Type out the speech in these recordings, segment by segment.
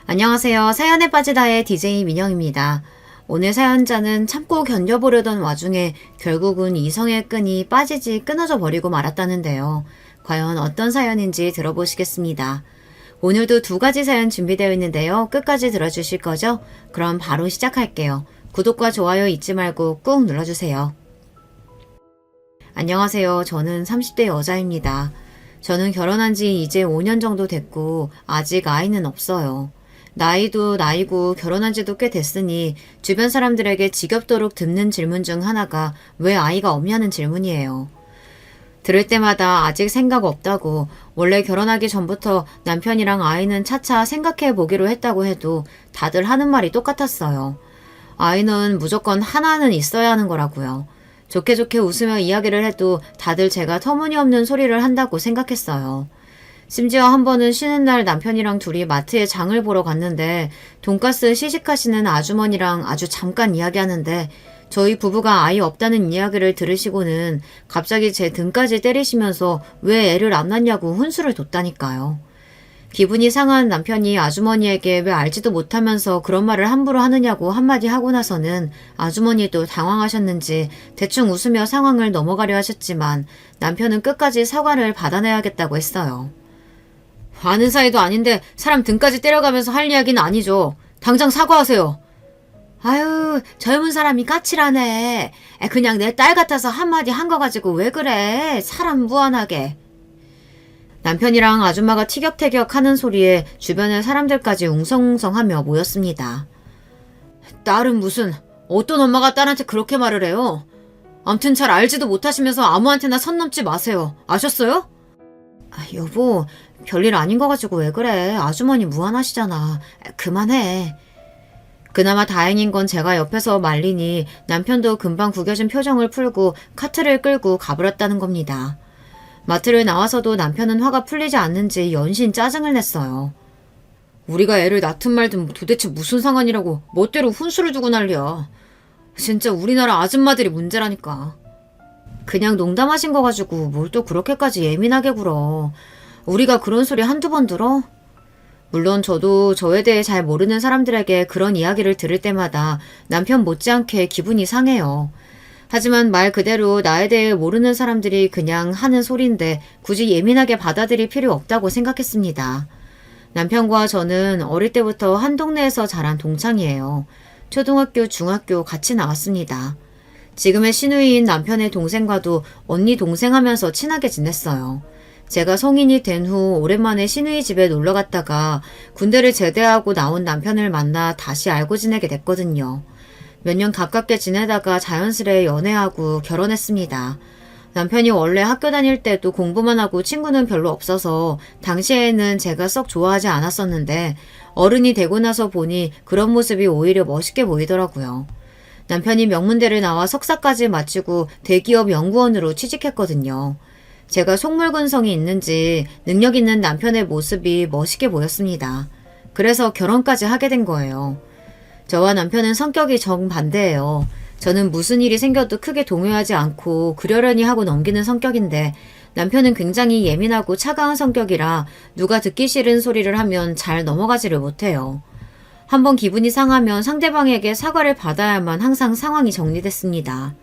안녕하세요. 사연에 빠지다의 DJ 민영입니다. 오늘 사연자는 참고 견뎌보려던 와중에 결국은 이성의 끈이 빠지지 끊어져 버리고 말았다는데요. 과연 어떤 사연인지 들어보시겠습니다. 오늘도 두 가지 사연 준비되어 있는데요. 끝까지 들어주실 거죠? 그럼 바로 시작할게요. 구독과 좋아요 잊지 말고 꾹 눌러주세요. 안녕하세요. 저는 30대 여자입니다. 저는 결혼한 지 이제 5년 정도 됐고 아직 아이는 없어요. 나이도 나이고 결혼한 지도 꽤 됐으니 주변 사람들에게 지겹도록 듣는 질문 중 하나가 왜 아이가 없냐는 질문이에요. 들을 때마다 아직 생각 없다고, 원래 결혼하기 전부터 남편이랑 아이는 차차 생각해 보기로 했다고 해도 다들 하는 말이 똑같았어요. 아이는 무조건 하나는 있어야 하는 거라고요. 좋게 좋게 웃으며 이야기를 해도 다들 제가 터무니없는 소리를 한다고 생각했어요. 심지어 한 번은 쉬는 날 남편이랑 둘이 마트에 장을 보러 갔는데 돈가스 시식하시는 아주머니랑 아주 잠깐 이야기하는데 저희 부부가 아이 없다는 이야기를 들으시고는 갑자기 제 등까지 때리시면서 왜 애를 안 낳냐고 훈수를 뒀다니까요. 기분이 상한 남편이 아주머니에게 왜 알지도 못하면서 그런 말을 함부로 하느냐고 한마디 하고 나서는 아주머니도 당황하셨는지 대충 웃으며 상황을 넘어가려 하셨지만 남편은 끝까지 사과를 받아내야겠다고 했어요. 아는 사이도 아닌데 사람 등까지 때려가면서 할 이야기는 아니죠. 당장 사과하세요. 아유, 젊은 사람이 까칠하네. 그냥 내 딸 같아서 한마디 한 거 가지고 왜 그래. 사람 무안하게. 남편이랑 아줌마가 티격태격 하는 소리에 주변의 사람들까지 웅성웅성하며 모였습니다. 딸은 무슨, 어떤 엄마가 딸한테 그렇게 말을 해요? 암튼 잘 알지도 못하시면서 아무한테나 선 넘지 마세요. 아셨어요? 여보, 별일 아닌 거 가지고 왜 그래. 아주머니 무안하시잖아. 그만해. 그나마 다행인 건 제가 옆에서 말리니 남편도 금방 구겨진 표정을 풀고 카트를 끌고 가버렸다는 겁니다. 마트를 나와서도 남편은 화가 풀리지 않는지 연신 짜증을 냈어요. 우리가 애를 낳든 말든 도대체 무슨 상관이라고 멋대로 훈수를 두고 난리야. 진짜 우리나라 아줌마들이 문제라니까. 그냥 농담하신 거 가지고 뭘 또 그렇게까지 예민하게 굴어. 우리가 그런 소리 한두 번 들어? 물론 저도 저에 대해 잘 모르는 사람들에게 그런 이야기를 들을 때마다 남편 못지않게 기분이 상해요. 하지만 말 그대로 나에 대해 모르는 사람들이 그냥 하는 소리인데 굳이 예민하게 받아들일 필요 없다고 생각했습니다. 남편과 저는 어릴 때부터 한 동네에서 자란 동창이에요. 초등학교, 중학교 같이 나왔습니다. 지금의 시누이인 남편의 동생과도 언니 동생 하면서 친하게 지냈어요. 제가 성인이 된 후 오랜만에 시누이 집에 놀러 갔다가 군대를 제대하고 나온 남편을 만나 다시 알고 지내게 됐거든요. 몇 년 가깝게 지내다가 자연스레 연애하고 결혼했습니다. 남편이 원래 학교 다닐 때도 공부만 하고 친구는 별로 없어서 당시에는 제가 썩 좋아하지 않았었는데 어른이 되고 나서 보니 그런 모습이 오히려 멋있게 보이더라고요. 남편이 명문대를 나와 석사까지 마치고 대기업 연구원으로 취직했거든요. 제가 속물근성이 있는지 능력 있는 남편의 모습이 멋있게 보였습니다. 그래서 결혼까지 하게 된 거예요. 저와 남편은 성격이 정반대예요. 저는 무슨 일이 생겨도 크게 동요하지 않고 그러려니 하고 넘기는 성격인데 남편은 굉장히 예민하고 차가운 성격이라 누가 듣기 싫은 소리를 하면 잘 넘어가지를 못해요. 한번 기분이 상하면 상대방에게 사과를 받아야만 항상 상황이 정리됐습니다.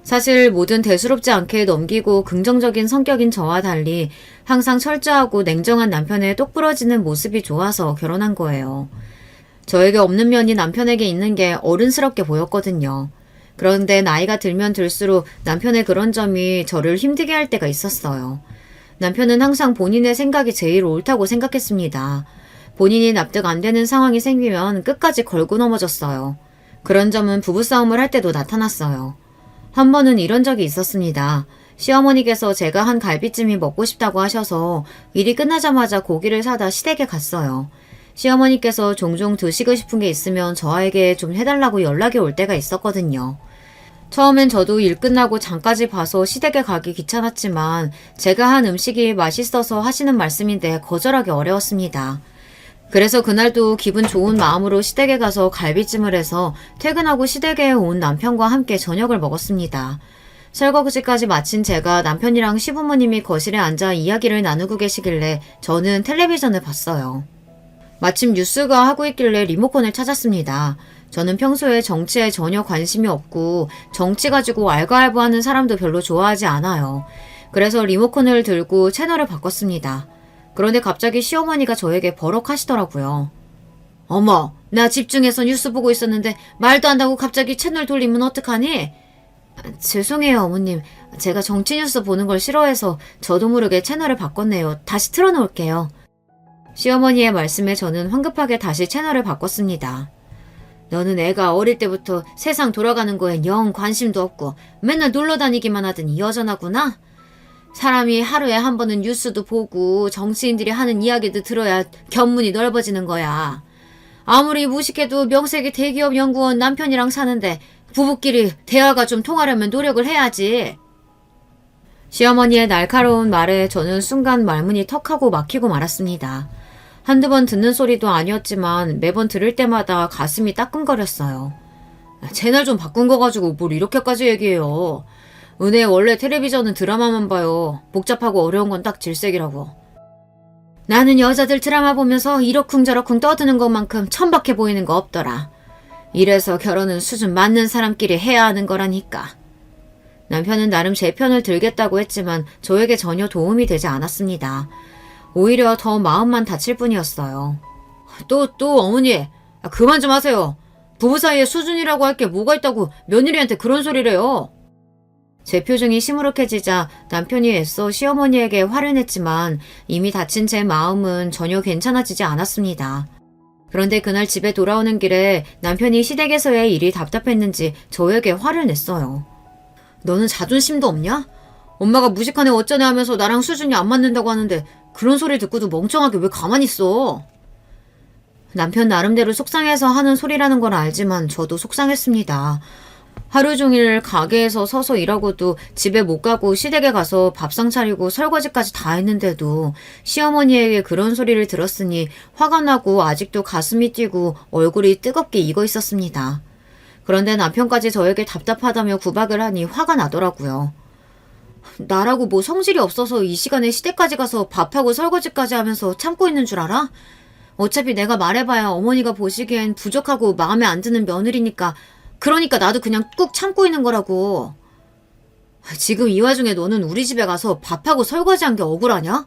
사실 뭐든 대수롭지 않게 넘기고 긍정적인 성격인 저와 달리 항상 철저하고 냉정한 남편의 똑부러지는 모습이 좋아서 결혼한 거예요. 저에게 없는 면이 남편에게 있는 게 어른스럽게 보였거든요. 그런데 나이가 들면 들수록 남편의 그런 점이 저를 힘들게 할 때가 있었어요. 남편은 항상 본인의 생각이 제일 옳다고 생각했습니다. 본인이 납득 안 되는 상황이 생기면 끝까지 걸고 넘어졌어요. 그런 점은 부부싸움을 할 때도 나타났어요. 한 번은 이런 적이 있었습니다. 시어머니께서 제가 한 갈비찜이 먹고 싶다고 하셔서 일이 끝나자마자 고기를 사다 시댁에 갔어요. 시어머니께서 종종 드시고 싶은 게 있으면 저에게 좀 해달라고 연락이 올 때가 있었거든요. 처음엔 저도 일 끝나고 장까지 봐서 시댁에 가기 귀찮았지만 제가 한 음식이 맛있어서 하시는 말씀인데 거절하기 어려웠습니다. 그래서 그날도 기분 좋은 마음으로 시댁에 가서 갈비찜을 해서 퇴근하고 시댁에 온 남편과 함께 저녁을 먹었습니다. 설거지까지 마친 제가 남편이랑 시부모님이 거실에 앉아 이야기를 나누고 계시길래 저는 텔레비전을 봤어요. 마침 뉴스가 하고 있길래 리모컨을 찾았습니다. 저는 평소에 정치에 전혀 관심이 없고 정치 가지고 알가알부하는 사람도 별로 좋아하지 않아요. 그래서 리모컨을 들고 채널을 바꿨습니다. 그런데 갑자기 시어머니가 저에게 버럭하시더라고요. 어머, 나 집중해서 뉴스 보고 있었는데 말도 안 하고 갑자기 채널 돌리면 어떡하니? 죄송해요, 어머님. 제가 정치 뉴스 보는 걸 싫어해서 저도 모르게 채널을 바꿨네요. 다시 틀어놓을게요. 시어머니의 말씀에 저는 황급하게 다시 채널을 바꿨습니다. 너는 애가 어릴 때부터 세상 돌아가는 거엔 영 관심도 없고 맨날 놀러 다니기만 하더니 여전하구나? 사람이 하루에 한 번은 뉴스도 보고 정치인들이 하는 이야기도 들어야 견문이 넓어지는 거야. 아무리 무식해도 명색이 대기업 연구원 남편이랑 사는데 부부끼리 대화가 좀 통하려면 노력을 해야지. 시어머니의 날카로운 말에 저는 순간 말문이 턱하고 막히고 말았습니다. 한두 번 듣는 소리도 아니었지만 매번 들을 때마다 가슴이 따끔거렸어요. 채널 좀 바꾼 거 가지고 뭘 이렇게까지 얘기해요. 은혜 원래 텔레비전은 드라마만 봐요. 복잡하고 어려운 건 딱 질색이라고. 나는 여자들 드라마 보면서 이러쿵저러쿵 떠드는 것만큼 천박해 보이는 거 없더라. 이래서 결혼은 수준 맞는 사람끼리 해야 하는 거라니까. 남편은 나름 제 편을 들겠다고 했지만 저에게 전혀 도움이 되지 않았습니다. 오히려 더 마음만 다칠 뿐이었어요. 또 어머니, 그만 좀 하세요. 부부 사이에 수준이라고 할 게 뭐가 있다고 며느리한테 그런 소리래요. 제 표정이 시무룩해지자 남편이 애써 시어머니에게 화를 냈지만 이미 다친 제 마음은 전혀 괜찮아지지 않았습니다. 그런데 그날 집에 돌아오는 길에 남편이 시댁에서의 일이 답답했는지 저에게 화를 냈어요. 너는 자존심도 없냐? 엄마가 무식하네 어쩌네 하면서 나랑 수준이 안 맞는다고 하는데 그런 소리 듣고도 멍청하게 왜 가만히 있어? 남편 나름대로 속상해서 하는 소리라는 걸 알지만 저도 속상했습니다. 하루 종일 가게에서 서서 일하고도 집에 못 가고 시댁에 가서 밥상 차리고 설거지까지 다 했는데도 시어머니에게 그런 소리를 들었으니 화가 나고 아직도 가슴이 뛰고 얼굴이 뜨겁게 익어 있었습니다. 그런데 남편까지 저에게 답답하다며 구박을 하니 화가 나더라고요. 나라고 뭐 성질이 없어서 이 시간에 시댁까지 가서 밥하고 설거지까지 하면서 참고 있는 줄 알아? 어차피 내가 말해봐야 어머니가 보시기엔 부족하고 마음에 안 드는 며느리니까 그러니까 나도 그냥 꾹 참고 있는 거라고. 지금 이 와중에 너는 우리 집에 가서 밥하고 설거지한 게 억울하냐?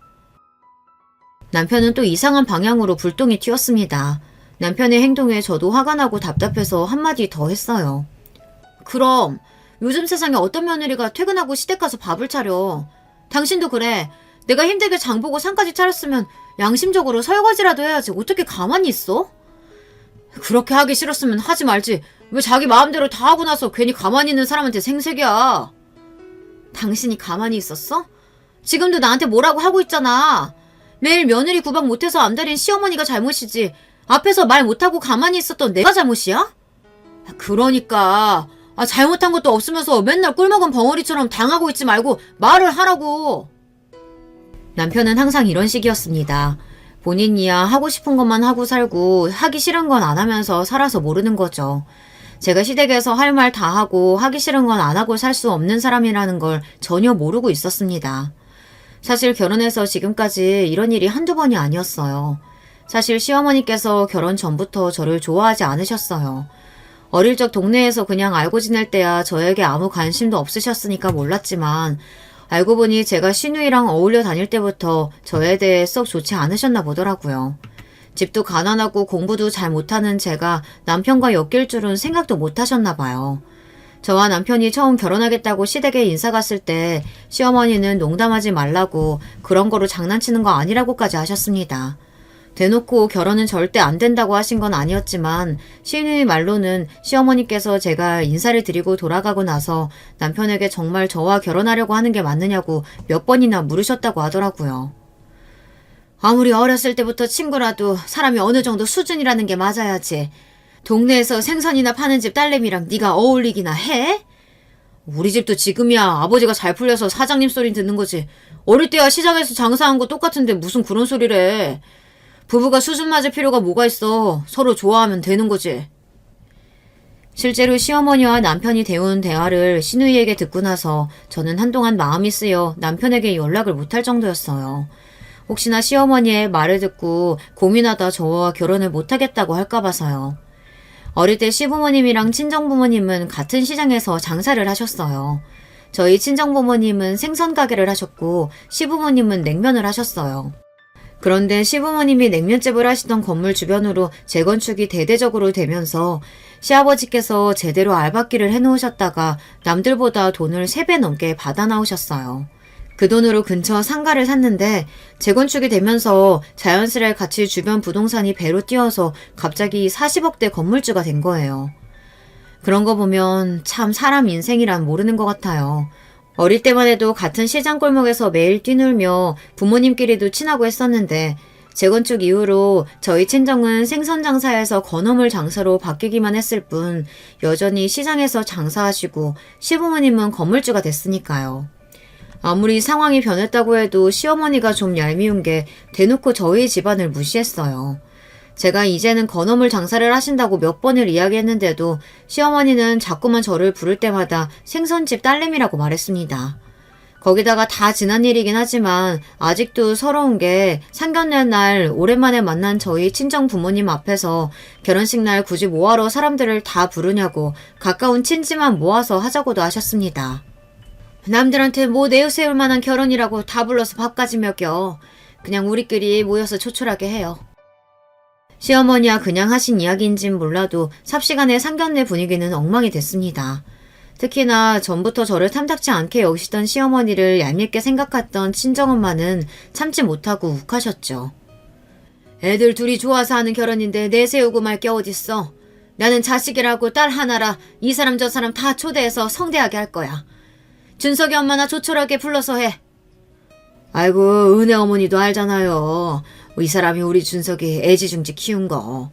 남편은 또 이상한 방향으로 불똥이 튀었습니다. 남편의 행동에 저도 화가 나고 답답해서 한마디 더 했어요. 그럼 요즘 세상에 어떤 며느리가 퇴근하고 시댁 가서 밥을 차려. 당신도 그래. 내가 힘들게 장보고 상까지 차렸으면 양심적으로 설거지라도 해야지 어떻게 가만히 있어? 그렇게 하기 싫었으면 하지 말지. 왜 자기 마음대로 다 하고 나서 괜히 가만히 있는 사람한테 생색이야. 당신이 가만히 있었어? 지금도 나한테 뭐라고 하고 있잖아. 매일 며느리 구박 못해서 안달인 시어머니가 잘못이지. 앞에서 말 못하고 가만히 있었던 내가 잘못이야? 그러니까 잘못한 것도 없으면서 맨날 꿀먹은 벙어리처럼 당하고 있지 말고 말을 하라고. 남편은 항상 이런 식이었습니다. 본인이야 하고 싶은 것만 하고 살고 하기 싫은 건 안 하면서 살아서 모르는 거죠. 제가 시댁에서 할 말 다 하고 하기 싫은 건 안 하고 살 수 없는 사람이라는 걸 전혀 모르고 있었습니다. 사실 결혼해서 지금까지 이런 일이 한두 번이 아니었어요. 사실 시어머니께서 결혼 전부터 저를 좋아하지 않으셨어요. 어릴 적 동네에서 그냥 알고 지낼 때야 저에게 아무 관심도 없으셨으니까 몰랐지만 알고 보니 제가 시누이랑 어울려 다닐 때부터 저에 대해 썩 좋지 않으셨나 보더라고요. 집도 가난하고 공부도 잘 못하는 제가 남편과 엮일 줄은 생각도 못하셨나 봐요. 저와 남편이 처음 결혼하겠다고 시댁에 인사 갔을 때 시어머니는 농담하지 말라고 그런 거로 장난치는 거 아니라고까지 하셨습니다. 대놓고 결혼은 절대 안 된다고 하신 건 아니었지만 시누이 말로는 시어머니께서 제가 인사를 드리고 돌아가고 나서 남편에게 정말 저와 결혼하려고 하는 게 맞느냐고 몇 번이나 물으셨다고 하더라고요. 아무리 어렸을 때부터 친구라도 사람이 어느 정도 수준이라는 게 맞아야지. 동네에서 생선이나 파는 집 딸내미랑 네가 어울리기나 해? 우리 집도 지금이야 아버지가 잘 풀려서 사장님 소리 듣는 거지. 어릴 때야 시장에서 장사한 거 똑같은데 무슨 그런 소리래. 부부가 수준 맞을 필요가 뭐가 있어. 서로 좋아하면 되는 거지. 실제로 시어머니와 남편이 대운 대화를 시누이에게 듣고 나서 저는 한동안 마음이 쓰여 남편에게 연락을 못할 정도였어요. 혹시나 시어머니의 말을 듣고 고민하다 저와 결혼을 못하겠다고 할까봐서요. 어릴 때 시부모님이랑 친정부모님은 같은 시장에서 장사를 하셨어요. 저희 친정부모님은 생선 가게를 하셨고 시부모님은 냉면을 하셨어요. 그런데 시부모님이 냉면집을 하시던 건물 주변으로 재건축이 대대적으로 되면서 시아버지께서 제대로 알박기를 해놓으셨다가 남들보다 돈을 3배 넘게 받아 나오셨어요. 그 돈으로 근처 상가를 샀는데 재건축이 되면서 자연스레 같이 주변 부동산이 배로 뛰어서 갑자기 40억대 건물주가 된 거예요. 그런 거 보면 참 사람 인생이란 모르는 것 같아요. 어릴 때만 해도 같은 시장 골목에서 매일 뛰놀며 부모님끼리도 친하고 했었는데 재건축 이후로 저희 친정은 생선 장사에서 건어물 장사로 바뀌기만 했을 뿐 여전히 시장에서 장사하시고 시부모님은 건물주가 됐으니까요. 아무리 상황이 변했다고 해도 시어머니가 좀 얄미운 게 대놓고 저희 집안을 무시했어요. 제가 이제는 건어물 장사를 하신다고 몇 번을 이야기했는데도 시어머니는 자꾸만 저를 부를 때마다 생선집 딸내미라고 말했습니다. 거기다가 다 지난 일이긴 하지만 아직도 서러운 게 상견례 날 오랜만에 만난 저희 친정 부모님 앞에서 결혼식 날 굳이 뭐하러 사람들을 다 부르냐고 가까운 친지만 모아서 하자고도 하셨습니다. 남들한테 뭐 내세울 만한 결혼이라고 다 불러서 밥까지 먹여. 그냥 우리끼리 모여서 조촐하게 해요. 시어머니와 그냥 하신 이야기인진 몰라도 삽시간에 상견례 분위기는 엉망이 됐습니다. 특히나 전부터 저를 탐탁치 않게 여기시던 시어머니를 얄밉게 생각했던 친정엄마는 참지 못하고 욱하셨죠. 애들 둘이 좋아서 하는 결혼인데 내세우고 말 게 어딨어. 나는 자식이라고 딸 하나라 이 사람 저 사람 다 초대해서 성대하게 할 거야. 준석이 엄마나 조촐하게 불러서 해. 아이고 은혜 어머니도 알잖아요. 이 사람이 우리 준석이 애지중지 키운 거.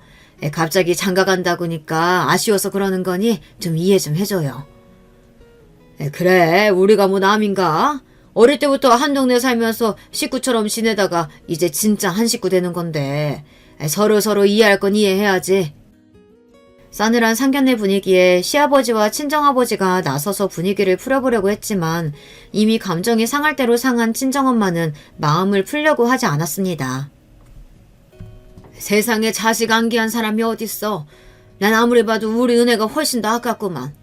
갑자기 장가 간다고니까 아쉬워서 그러는 거니 좀 이해 좀 해줘요. 그래 우리가 뭐 남인가? 어릴 때부터 한 동네 살면서 식구처럼 지내다가 이제 진짜 한 식구 되는 건데 서로 이해할 건 이해해야지. 싸늘한 상견례 분위기에 시아버지와 친정아버지가 나서서 분위기를 풀어보려고 했지만 이미 감정이 상할 대로 상한 친정엄마는 마음을 풀려고 하지 않았습니다. 세상에 자식 안기한 사람이 어딨어. 난 아무리 봐도 우리 은혜가 훨씬 더 아깝구만.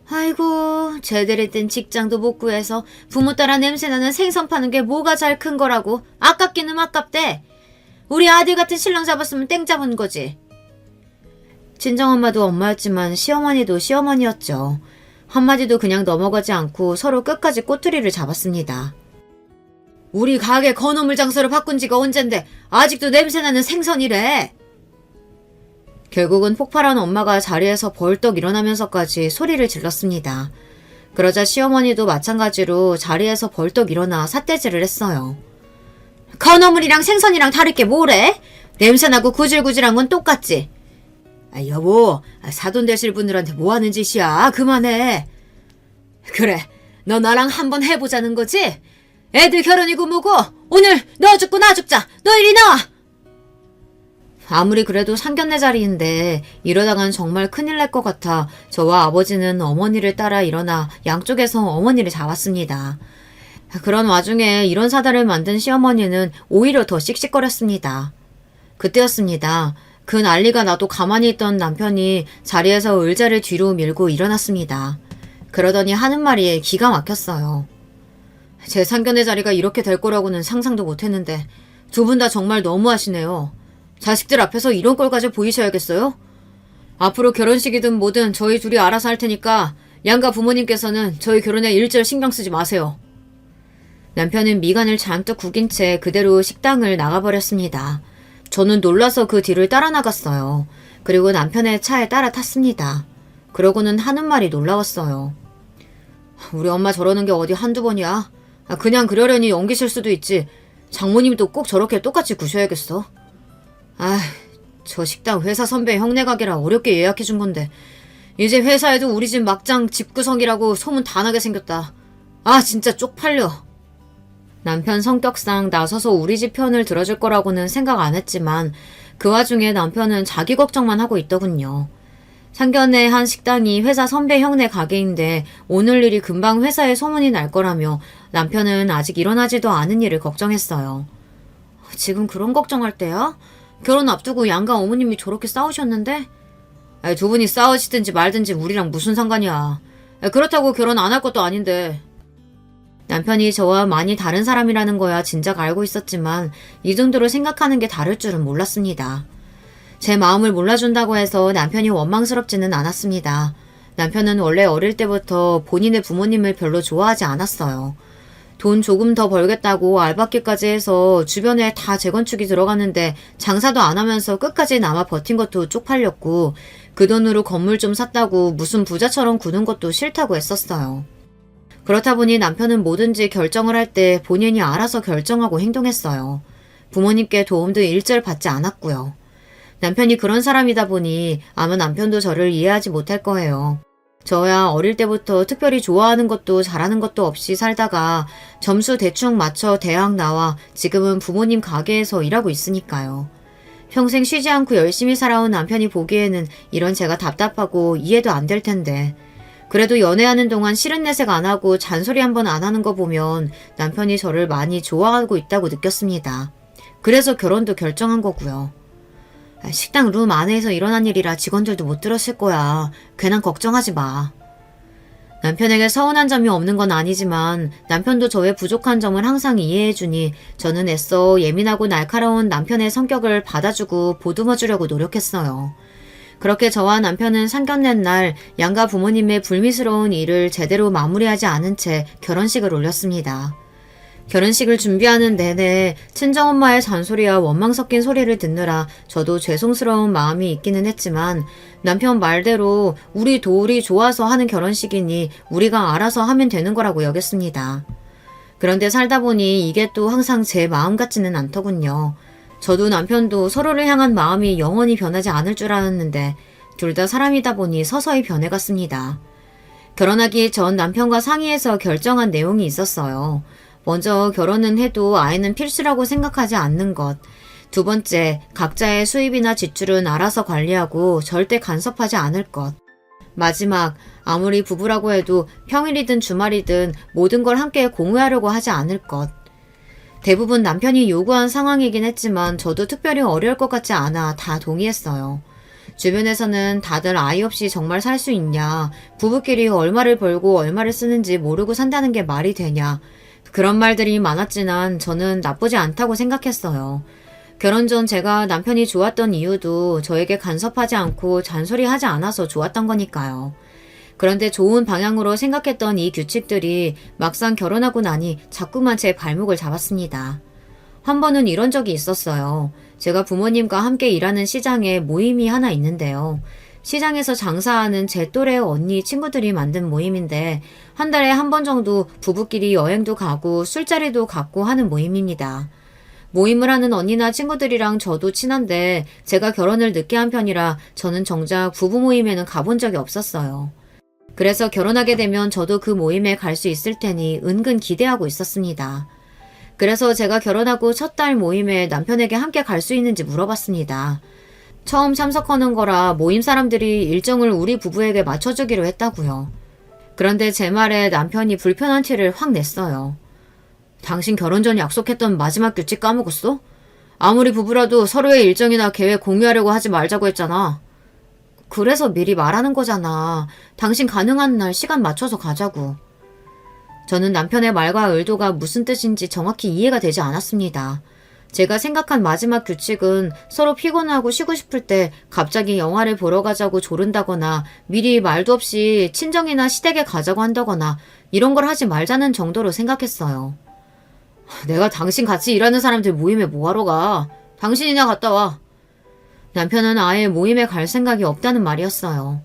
아이고 제대로 된 직장도 못 구해서 부모 따라 냄새나는 생선 파는 게 뭐가 잘 큰 거라고. 아깝기는 아깝대. 우리 아들 같은 신랑 잡았으면 땡 잡은 거지. 친정엄마도 엄마였지만 시어머니도 시어머니였죠. 한마디도 그냥 넘어가지 않고 서로 끝까지 꼬투리를 잡았습니다. 우리 가게 건어물 장사로 바꾼 지가 언젠데 아직도 냄새나는 생선이래. 결국은 폭발한 엄마가 자리에서 벌떡 일어나면서까지 소리를 질렀습니다. 그러자 시어머니도 마찬가지로 자리에서 벌떡 일어나 삿대질을 했어요. 건어물이랑 생선이랑 다를 게 뭐래? 냄새나고 구질구질한 건 똑같지. 여보, 사돈 되실 분들한테 뭐하는 짓이야. 그만해. 그래, 너 나랑 한번 해보자는 거지? 애들 결혼이고 뭐고 오늘 너 죽고 나 죽자. 너 이리 나와. 아무리 그래도 상견례 자리인데 이러다간 정말 큰일 날 것 같아 저와 아버지는 어머니를 따라 일어나 양쪽에서 어머니를 잡았습니다. 그런 와중에 이런 사달을 만든 시어머니는 오히려 더 씩씩거렸습니다. 그때였습니다. 그 난리가 나도 가만히 있던 남편이 자리에서 의자를 뒤로 밀고 일어났습니다. 그러더니 하는 말이 기가 막혔어요. 제 상견례 자리가 이렇게 될 거라고는 상상도 못했는데 두 분 다 정말 너무하시네요. 자식들 앞에서 이런 꼴까지 보이셔야겠어요? 앞으로 결혼식이든 뭐든 저희 둘이 알아서 할 테니까 양가 부모님께서는 저희 결혼에 일절 신경 쓰지 마세요. 남편은 미간을 잔뜩 구긴 채 그대로 식당을 나가버렸습니다. 저는 놀라서 그 뒤를 따라 나갔어요. 그리고 남편의 차에 따라 탔습니다. 그러고는 하는 말이 놀라웠어요. 우리 엄마 저러는 게 어디 한두 번이야. 그냥 그러려니 옮기실 수도 있지. 장모님도 꼭 저렇게 똑같이 구셔야겠어. 저 식당 회사 선배 형네 가게라 어렵게 예약해준 건데 이제 회사에도 우리 집 막장 집구석이라고 소문 다 나게 생겼다. 진짜 쪽팔려. 남편 성격상 나서서 우리 집 편을 들어줄 거라고는 생각 안 했지만 그 와중에 남편은 자기 걱정만 하고 있더군요. 상견례 한 식당이 회사 선배 형네 가게인데 오늘 일이 금방 회사에 소문이 날 거라며 남편은 아직 일어나지도 않은 일을 걱정했어요. 지금 그런 걱정할 때야? 결혼 앞두고 양가 어머님이 저렇게 싸우셨는데? 두 분이 싸우시든지 말든지 우리랑 무슨 상관이야. 그렇다고 결혼 안 할 것도 아닌데. 남편이 저와 많이 다른 사람이라는 거야 진작 알고 있었지만 이 정도로 생각하는 게 다를 줄은 몰랐습니다. 제 마음을 몰라준다고 해서 남편이 원망스럽지는 않았습니다. 남편은 원래 어릴 때부터 본인의 부모님을 별로 좋아하지 않았어요. 돈 조금 더 벌겠다고 알바끼까지 해서 주변에 다 재건축이 들어갔는데 장사도 안 하면서 끝까지 남아 버틴 것도 쪽팔렸고 그 돈으로 건물 좀 샀다고 무슨 부자처럼 구는 것도 싫다고 했었어요. 그렇다 보니 남편은 뭐든지 결정을 할 때 본인이 알아서 결정하고 행동했어요. 부모님께 도움도 일절 받지 않았고요. 남편이 그런 사람이다 보니 아마 남편도 저를 이해하지 못할 거예요. 저야 어릴 때부터 특별히 좋아하는 것도 잘하는 것도 없이 살다가 점수 대충 맞춰 대학 나와 지금은 부모님 가게에서 일하고 있으니까요. 평생 쉬지 않고 열심히 살아온 남편이 보기에는 이런 제가 답답하고 이해도 안 될 텐데 그래도 연애하는 동안 싫은 내색 안 하고 잔소리 한번 안 하는 거 보면 남편이 저를 많이 좋아하고 있다고 느꼈습니다. 그래서 결혼도 결정한 거고요. 식당 룸 안에서 일어난 일이라 직원들도 못 들었을 거야. 괜한 걱정하지 마. 남편에게 서운한 점이 없는 건 아니지만 남편도 저의 부족한 점을 항상 이해해주니 저는 애써 예민하고 날카로운 남편의 성격을 받아주고 보듬어주려고 노력했어요. 그렇게 저와 남편은 상견례 날 양가 부모님의 불미스러운 일을 제대로 마무리하지 않은 채 결혼식을 올렸습니다. 결혼식을 준비하는 내내 친정엄마의 잔소리와 원망 섞인 소리를 듣느라 저도 죄송스러운 마음이 있기는 했지만 남편 말대로 우리 둘이 좋아서 하는 결혼식이니 우리가 알아서 하면 되는 거라고 여겼습니다. 그런데 살다 보니 이게 또 항상 제 마음 같지는 않더군요. 저도 남편도 서로를 향한 마음이 영원히 변하지 않을 줄 알았는데 둘 다 사람이다 보니 서서히 변해갔습니다. 결혼하기 전 남편과 상의해서 결정한 내용이 있었어요. 먼저 결혼은 해도 아이는 필수라고 생각하지 않는 것. 두 번째, 각자의 수입이나 지출은 알아서 관리하고 절대 간섭하지 않을 것. 마지막, 아무리 부부라고 해도 평일이든 주말이든 모든 걸 함께 공유하려고 하지 않을 것. 대부분 남편이 요구한 상황이긴 했지만 저도 특별히 어려울 것 같지 않아 다 동의했어요. 주변에서는 다들 아이 없이 정말 살 수 있냐, 부부끼리 얼마를 벌고 얼마를 쓰는지 모르고 산다는 게 말이 되냐, 그런 말들이 많았지만 저는 나쁘지 않다고 생각했어요. 결혼 전 제가 남편이 좋았던 이유도 저에게 간섭하지 않고 잔소리하지 않아서 좋았던 거니까요. 그런데 좋은 방향으로 생각했던 이 규칙들이 막상 결혼하고 나니 자꾸만 제 발목을 잡았습니다. 한 번은 이런 적이 있었어요. 제가 부모님과 함께 일하는 시장에 모임이 하나 있는데요. 시장에서 장사하는 제 또래 언니 친구들이 만든 모임인데 한 달에 한 번 정도 부부끼리 여행도 가고 술자리도 갖고 하는 모임입니다. 모임을 하는 언니나 친구들이랑 저도 친한데 제가 결혼을 늦게 한 편이라 저는 정작 부부 모임에는 가본 적이 없었어요. 그래서 결혼하게 되면 저도 그 모임에 갈 수 있을 테니 은근 기대하고 있었습니다. 그래서 제가 결혼하고 첫 달 모임에 남편에게 함께 갈 수 있는지 물어봤습니다. 처음 참석하는 거라 모임 사람들이 일정을 우리 부부에게 맞춰주기로 했다고요. 그런데 제 말에 남편이 불편한 티를 확 냈어요. 당신 결혼 전 약속했던 마지막 규칙 까먹었어? 아무리 부부라도 서로의 일정이나 계획 공유하려고 하지 말자고 했잖아. 그래서 미리 말하는 거잖아. 당신 가능한 날 시간 맞춰서 가자고. 저는 남편의 말과 의도가 무슨 뜻인지 정확히 이해가 되지 않았습니다. 제가 생각한 마지막 규칙은 서로 피곤하고 쉬고 싶을 때 갑자기 영화를 보러 가자고 조른다거나 미리 말도 없이 친정이나 시댁에 가자고 한다거나 이런 걸 하지 말자는 정도로 생각했어요. 내가 당신 같이 일하는 사람들 모임에 뭐하러 가? 당신이나 갔다 와. 남편은 아예 모임에 갈 생각이 없다는 말이었어요.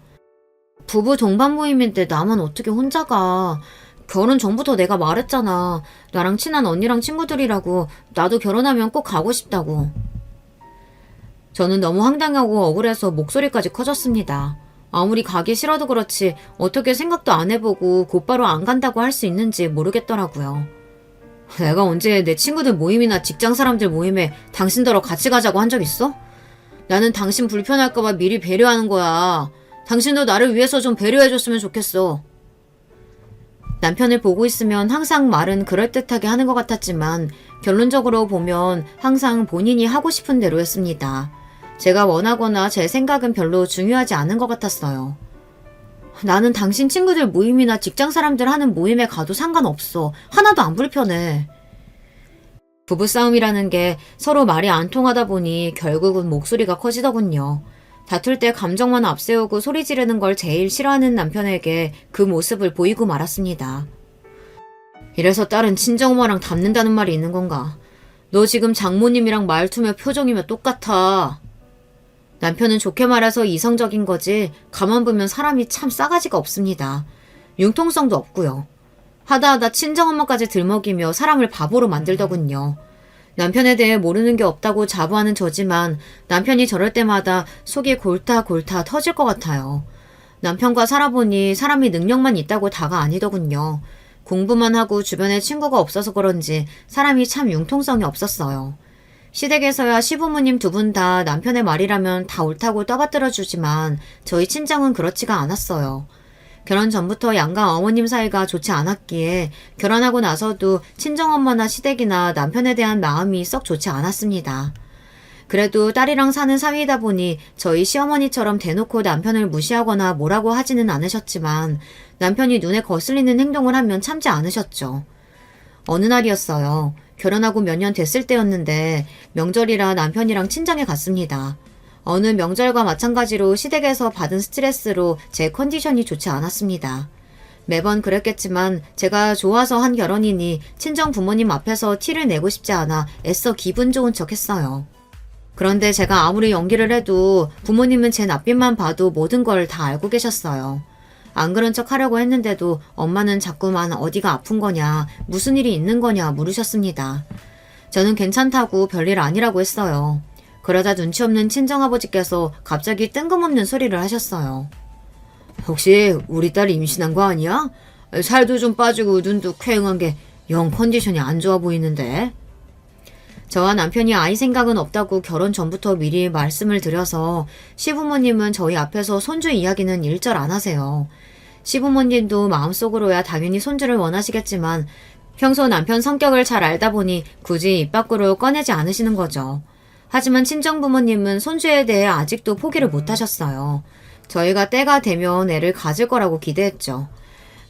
부부 동반 모임인데 나만 어떻게 혼자 가? 결혼 전부터 내가 말했잖아. 나랑 친한 언니랑 친구들이라고. 나도 결혼하면 꼭 가고 싶다고. 저는 너무 황당하고 억울해서 목소리까지 커졌습니다. 아무리 가기 싫어도 그렇지 어떻게 생각도 안 해보고 곧바로 안 간다고 할 수 있는지 모르겠더라고요. 내가 언제 내 친구들 모임이나 직장 사람들 모임에 당신더러 같이 가자고 한 적 있어? 나는 당신 불편할까봐 미리 배려하는 거야. 당신도 나를 위해서 좀 배려해줬으면 좋겠어. 남편을 보고 있으면 항상 말은 그럴듯하게 하는 것 같았지만 결론적으로 보면 항상 본인이 하고 싶은 대로였습니다. 제가 원하거나 제 생각은 별로 중요하지 않은 것 같았어요. 나는 당신 친구들 모임이나 직장 사람들 하는 모임에 가도 상관없어. 하나도 안 불편해. 부부싸움이라는 게 서로 말이 안 통하다 보니 결국은 목소리가 커지더군요. 다툴 때 감정만 앞세우고 소리 지르는 걸 제일 싫어하는 남편에게 그 모습을 보이고 말았습니다. 이래서 딸은 친정엄마랑 닮는다는 말이 있는 건가? 너 지금 장모님이랑 말투며 표정이며 똑같아. 남편은 좋게 말해서 이성적인 거지 가만 보면 사람이 참 싸가지가 없습니다. 융통성도 없고요. 하다하다 친정엄마까지 들먹이며 사람을 바보로 만들더군요. 남편에 대해 모르는 게 없다고 자부하는 저지만 남편이 저럴 때마다 속이 골타골타 터질 것 같아요. 남편과 살아보니 사람이 능력만 있다고 다가 아니더군요. 공부만 하고 주변에 친구가 없어서 그런지 사람이 참 융통성이 없었어요. 시댁에서야 시부모님 두 분 다 남편의 말이라면 다 옳다고 떠받들어주지만 저희 친정은 그렇지가 않았어요. 결혼 전부터 양가 어머님 사이가 좋지 않았기에 결혼하고 나서도 친정엄마나 시댁이나 남편에 대한 마음이 썩 좋지 않았습니다. 그래도 딸이랑 사는 사위이다 보니 저희 시어머니처럼 대놓고 남편을 무시하거나 뭐라고 하지는 않으셨지만 남편이 눈에 거슬리는 행동을 하면 참지 않으셨죠. 어느 날이었어요. 결혼하고 몇 년 됐을 때였는데 명절이라 남편이랑 친정에 갔습니다. 어느 명절과 마찬가지로 시댁에서 받은 스트레스로 제 컨디션이 좋지 않았습니다. 매번 그랬겠지만 제가 좋아서 한 결혼이니 친정 부모님 앞에서 티를 내고 싶지 않아 애써 기분 좋은 척 했어요. 그런데 제가 아무리 연기를 해도 부모님은 제 낯빛만 봐도 모든 걸 다 알고 계셨어요. 안 그런 척 하려고 했는데도 엄마는 자꾸만 어디가 아픈 거냐, 무슨 일이 있는 거냐 물으셨습니다. 저는 괜찮다고 별일 아니라고 했어요. 그러다 눈치 없는 친정아버지께서 갑자기 뜬금없는 소리를 하셨어요. 혹시 우리 딸이 임신한 거 아니야? 살도 좀 빠지고 눈도 퀭한 게 영 컨디션이 안 좋아 보이는데. 저와 남편이 아이 생각은 없다고 결혼 전부터 미리 말씀을 드려서 시부모님은 저희 앞에서 손주 이야기는 일절 안 하세요. 시부모님도 마음속으로야 당연히 손주를 원하시겠지만 평소 남편 성격을 잘 알다 보니 굳이 입 밖으로 꺼내지 않으시는 거죠. 하지만 친정부모님은 손주에 대해 아직도 포기를 못하셨어요. 저희가 때가 되면 애를 가질 거라고 기대했죠.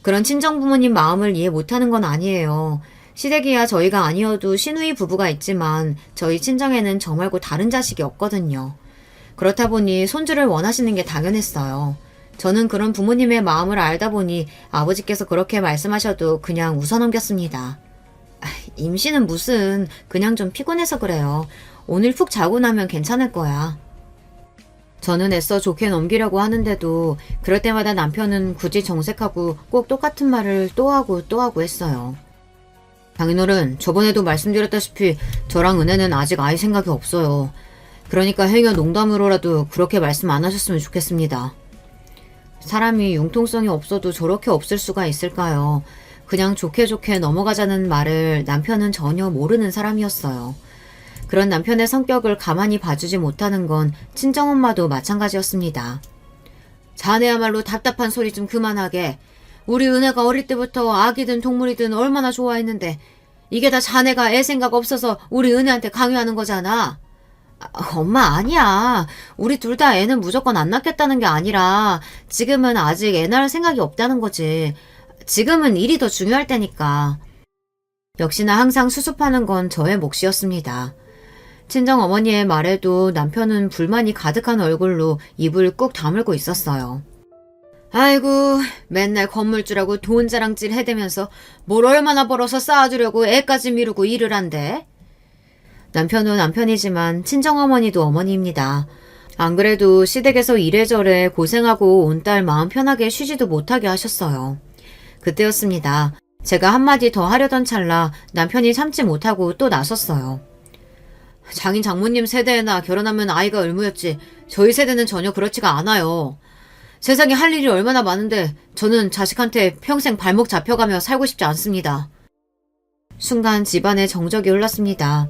그런 친정부모님 마음을 이해 못하는 건 아니에요. 시댁이야 저희가 아니어도 시누이 부부가 있지만 저희 친정에는 저 말고 다른 자식이 없거든요. 그렇다 보니 손주를 원하시는 게 당연했어요. 저는 그런 부모님의 마음을 알다 보니 아버지께서 그렇게 말씀하셔도 그냥 웃어넘겼습니다. 임신은 무슨, 그냥 좀 피곤해서 그래요. 오늘 푹 자고 나면 괜찮을 거야. 저는 애써 좋게 넘기려고 하는데도 그럴 때마다 남편은 굳이 정색하고 꼭 똑같은 말을 또 하고 했어요. 장인어른, 저번에도 말씀드렸다시피 저랑 은혜는 아직 아이 생각이 없어요. 그러니까 행여 농담으로라도 그렇게 말씀 안 하셨으면 좋겠습니다. 사람이 융통성이 없어도 저렇게 없을 수가 있을까요? 그냥 좋게 넘어가자는 말을 남편은 전혀 모르는 사람이었어요. 그런 남편의 성격을 가만히 봐주지 못하는 건 친정엄마도 마찬가지였습니다. 자네야말로 답답한 소리 좀 그만하게. 우리 은혜가 어릴 때부터 아기든 동물이든 얼마나 좋아했는데 이게 다 자네가 애 생각 없어서 우리 은혜한테 강요하는 거잖아. 엄마 아니야. 우리 둘 다 애는 무조건 안 낳겠다는 게 아니라 지금은 아직 애 낳을 생각이 없다는 거지. 지금은 일이 더 중요할 때니까. 역시나 항상 수습하는 건 저의 몫이었습니다. 친정어머니의 말에도 남편은 불만이 가득한 얼굴로 입을 꾹 다물고 있었어요. 아이고, 맨날 건물주라고 돈 자랑질 해대면서 뭘 얼마나 벌어서 쌓아두려고 애까지 미루고 일을 한대? 남편은 남편이지만 친정어머니도 어머니입니다. 안 그래도 시댁에서 이래저래 고생하고 온 딸 마음 편하게 쉬지도 못하게 하셨어요. 그때였습니다. 제가 한마디 더 하려던 찰나 남편이 참지 못하고 또 나섰어요. 장인 장모님 세대나 결혼하면 아이가 의무였지 저희 세대는 전혀 그렇지가 않아요. 세상에 할 일이 얼마나 많은데 저는 자식한테 평생 발목 잡혀가며 살고 싶지 않습니다. 순간 집안에 정적이 흘렀습니다.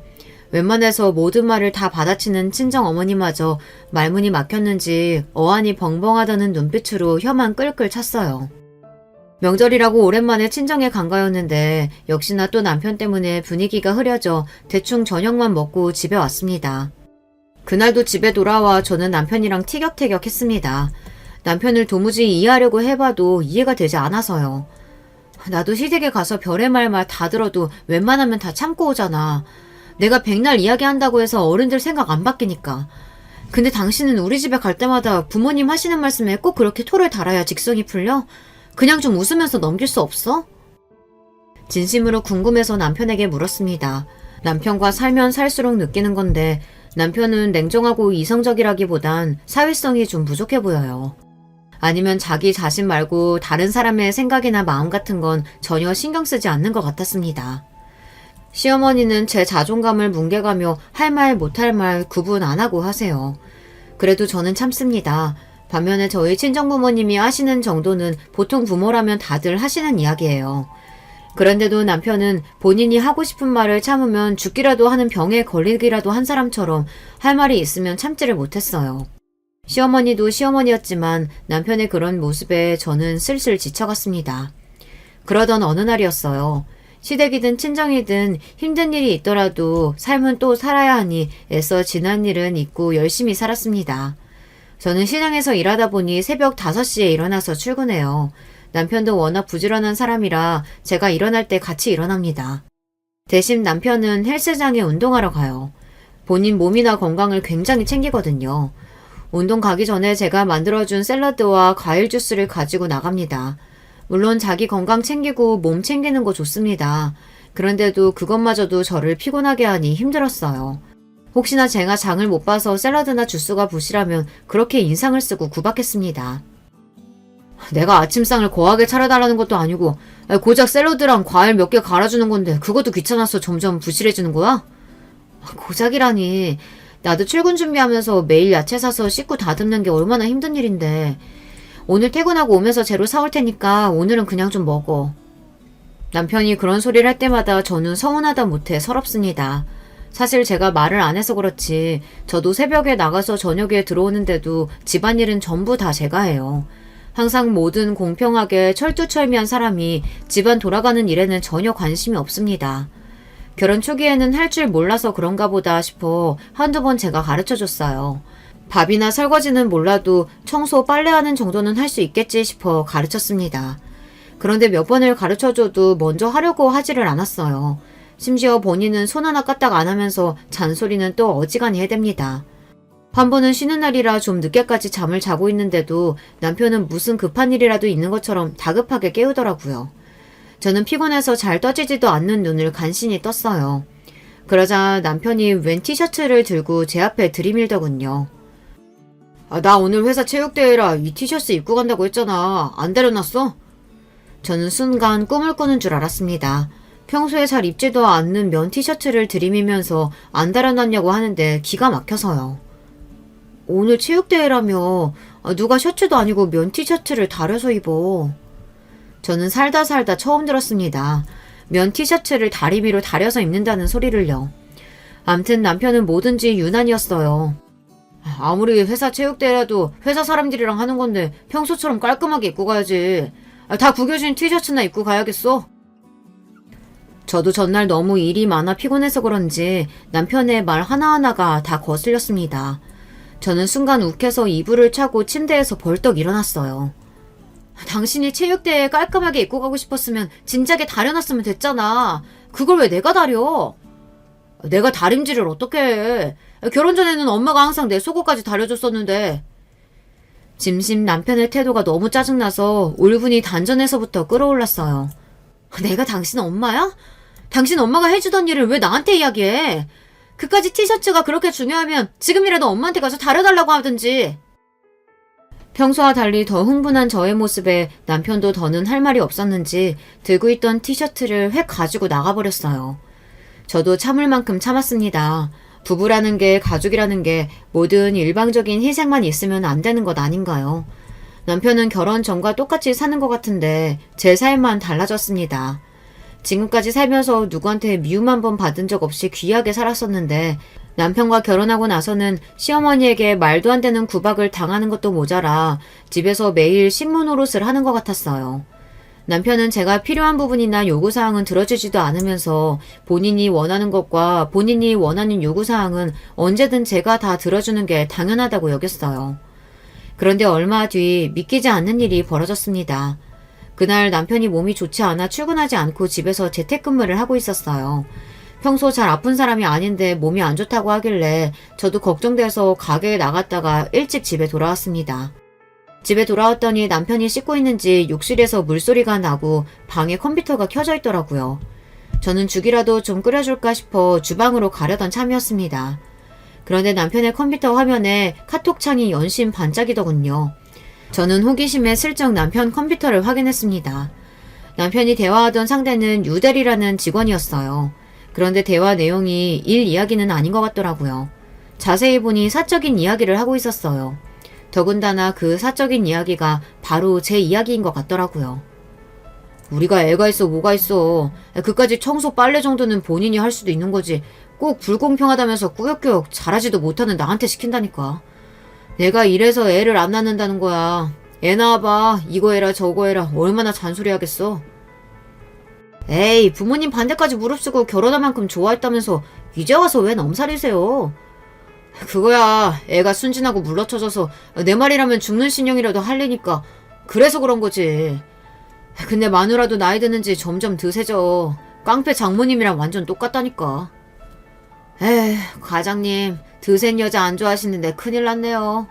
웬만해서 모든 말을 다 받아치는 친정어머니마저 말문이 막혔는지 어안이 벙벙하다는 눈빛으로 혀만 끌끌 찼어요. 명절이라고 오랜만에 친정에 간 거였는데 역시나 또 남편 때문에 분위기가 흐려져 대충 저녁만 먹고 집에 왔습니다. 그날도 집에 돌아와 저는 남편이랑 티격태격 했습니다. 남편을 도무지 이해하려고 해봐도 이해가 되지 않아서요. 나도 시댁에 가서 별의 말만 다 들어도 웬만하면 다 참고 오잖아. 내가 백날 이야기한다고 해서 어른들 생각 안 바뀌니까. 근데 당신은 우리 집에 갈 때마다 부모님 하시는 말씀에 꼭 그렇게 토를 달아야 직성이 풀려? 그냥 좀 웃으면서 넘길 수 없어? 진심으로 궁금해서 남편에게 물었습니다. 남편과 살면 살수록 느끼는 건데 남편은 냉정하고 이성적이라기보단 사회성이 좀 부족해 보여요. 아니면 자기 자신 말고 다른 사람의 생각이나 마음 같은 건 전혀 신경 쓰지 않는 것 같았습니다. 시어머니는 제 자존감을 뭉개가며 할 말 못할 말 구분 안 하고 하세요. 그래도 저는 참습니다. 반면에 저희 친정부모님이 하시는 정도는 보통 부모라면 다들 하시는 이야기예요. 그런데도 남편은 본인이 하고 싶은 말을 참으면 죽기라도 하는 병에 걸리기라도 한 사람처럼 할 말이 있으면 참지를 못했어요. 시어머니도 시어머니였지만 남편의 그런 모습에 저는 슬슬 지쳐갔습니다. 그러던 어느 날이었어요. 시댁이든 친정이든 힘든 일이 있더라도 삶은 또 살아야 하니 애써 지난 일은 잊고 열심히 살았습니다. 저는 시장에서 일하다 보니 새벽 5시에 일어나서 출근해요. 남편도 워낙 부지런한 사람이라 제가 일어날 때 같이 일어납니다. 대신 남편은 헬스장에 운동하러 가요. 본인 몸이나 건강을 굉장히 챙기거든요. 운동 가기 전에 제가 만들어준 샐러드와 과일 주스를 가지고 나갑니다. 물론 자기 건강 챙기고 몸 챙기는 거 좋습니다. 그런데도 그것마저도 저를 피곤하게 하니 힘들었어요. 혹시나 제가 장을 못 봐서 샐러드나 주스가 부실하면 그렇게 인상을 쓰고 구박했습니다. 내가 아침상을 거하게 차려달라는 것도 아니고 고작 샐러드랑 과일 몇 개 갈아주는 건데 그것도 귀찮아서 점점 부실해지는 거야? 고작이라니. 나도 출근 준비하면서 매일 야채 사서 씻고 다듬는 게 얼마나 힘든 일인데. 오늘 퇴근하고 오면서 재료 사올 테니까 오늘은 그냥 좀 먹어. 남편이 그런 소리를 할 때마다 저는 서운하다 못해 서럽습니다. 사실 제가 말을 안 해서 그렇지 저도 새벽에 나가서 저녁에 들어오는데도 집안일은 전부 다 제가 해요. 항상 뭐든 공평하게 철두철미한 사람이 집안 돌아가는 일에는 전혀 관심이 없습니다. 결혼 초기에는 할 줄 몰라서 그런가 보다 싶어 한두 번 제가 가르쳐줬어요. 밥이나 설거지는 몰라도 청소, 빨래하는 정도는 할 수 있겠지 싶어 가르쳤습니다. 그런데 몇 번을 가르쳐줘도 먼저 하려고 하지를 않았어요. 심지어 본인은 손 하나 까딱 안 하면서 잔소리는 또 어지간히 해댑니다. 한 번은 쉬는 날이라 좀 늦게까지 잠을 자고 있는데도 남편은 무슨 급한 일이라도 있는 것처럼 다급하게 깨우더라고요. 저는 피곤해서 잘 떠지지도 않는 눈을 간신히 떴어요. 그러자 남편이 웬 티셔츠를 들고 제 앞에 들이밀더군요. 나 오늘 회사 체육대회라 이 티셔츠 입고 간다고 했잖아. 안 데려놨어? 저는 순간 꿈을 꾸는 줄 알았습니다. 평소에 잘 입지도 않는 면 티셔츠를 들이밀면서 안 달아놨냐고 하는데 기가 막혀서요. 오늘 체육대회라며 누가 셔츠도 아니고 면 티셔츠를 다려서 입어. 저는 살다 처음 들었습니다. 면 티셔츠를 다리 위로 다려서 입는다는 소리를요. 암튼 남편은 뭐든지 유난이었어요. 아무리 회사 체육대회라도 회사 사람들이랑 하는 건데 평소처럼 깔끔하게 입고 가야지. 다 구겨진 티셔츠나 입고 가야겠어. 저도 전날 너무 일이 많아 피곤해서 그런지 남편의 말 하나하나가 다 거슬렸습니다. 저는 순간 욱해서 이불을 차고 침대에서 벌떡 일어났어요. 당신이 체육대회에 깔끔하게 입고 가고 싶었으면 진작에 다려놨으면 됐잖아. 그걸 왜 내가 다려? 내가 다림질을 어떻게 해. 결혼 전에는 엄마가 항상 내 속옷까지 다려줬었는데. 짐심 남편의 태도가 너무 짜증나서 울분이 단전에서부터 끌어올랐어요. 내가 당신 엄마야? 당신 엄마가 해주던 일을 왜 나한테 이야기해? 그까지 티셔츠가 그렇게 중요하면 지금이라도 엄마한테 가서 다려달라고 하든지. 평소와 달리 더 흥분한 저의 모습에 남편도 더는 할 말이 없었는지 들고 있던 티셔츠를 획 가지고 나가버렸어요. 저도 참을 만큼 참았습니다. 부부라는 게, 가족이라는 게 모든 일방적인 희생만 있으면 안 되는 것 아닌가요? 남편은 결혼 전과 똑같이 사는 것 같은데 제 삶만 달라졌습니다. 지금까지 살면서 누구한테 미움 한 번 받은 적 없이 귀하게 살았었는데 남편과 결혼하고 나서는 시어머니에게 말도 안 되는 구박을 당하는 것도 모자라 집에서 매일 식모 노릇을 하는 것 같았어요. 남편은 제가 필요한 부분이나 요구사항은 들어주지도 않으면서 본인이 원하는 것과 본인이 원하는 요구사항은 언제든 제가 다 들어주는 게 당연하다고 여겼어요. 그런데 얼마 뒤 믿기지 않는 일이 벌어졌습니다. 그날 남편이 몸이 좋지 않아 출근하지 않고 집에서 재택근무를 하고 있었어요. 평소 잘 아픈 사람이 아닌데 몸이 안 좋다고 하길래 저도 걱정돼서 가게에 나갔다가 일찍 집에 돌아왔습니다. 집에 돌아왔더니 남편이 씻고 있는지 욕실에서 물소리가 나고 방에 컴퓨터가 켜져 있더라고요. 저는 죽이라도 좀 끓여줄까 싶어 주방으로 가려던 참이었습니다. 그런데 남편의 컴퓨터 화면에 카톡창이 연신 반짝이더군요. 저는 호기심에 슬쩍 남편 컴퓨터를 확인했습니다. 남편이 대화하던 상대는 유대리라는 직원이었어요. 그런데 대화 내용이 일 이야기는 아닌 것 같더라고요. 자세히 보니 사적인 이야기를 하고 있었어요. 더군다나 그 사적인 이야기가 바로 제 이야기인 것 같더라고요. 우리가 애가 있어 뭐가 있어. 그까짓 청소 빨래 정도는 본인이 할 수도 있는 거지. 꼭 불공평하다면서 꾸역꾸역 잘하지도 못하는 나한테 시킨다니까. 내가 이래서 애를 안 낳는다는 거야. 애 낳아봐. 이거 해라 저거 해라. 얼마나 잔소리하겠어. 에이, 부모님 반대까지 무릅쓰고 결혼할 만큼 좋아했다면서 이제 와서 왜 넘살이세요? 그거야 애가 순진하고 물러쳐져서 내 말이라면 죽는 신용이라도 할래니까 그래서 그런 거지. 근데 마누라도 나이 드는지 점점 드세져. 깡패 장모님이랑 완전 똑같다니까. 에휴, 과장님 드센 여자 안 좋아하시는데 큰일 났네요.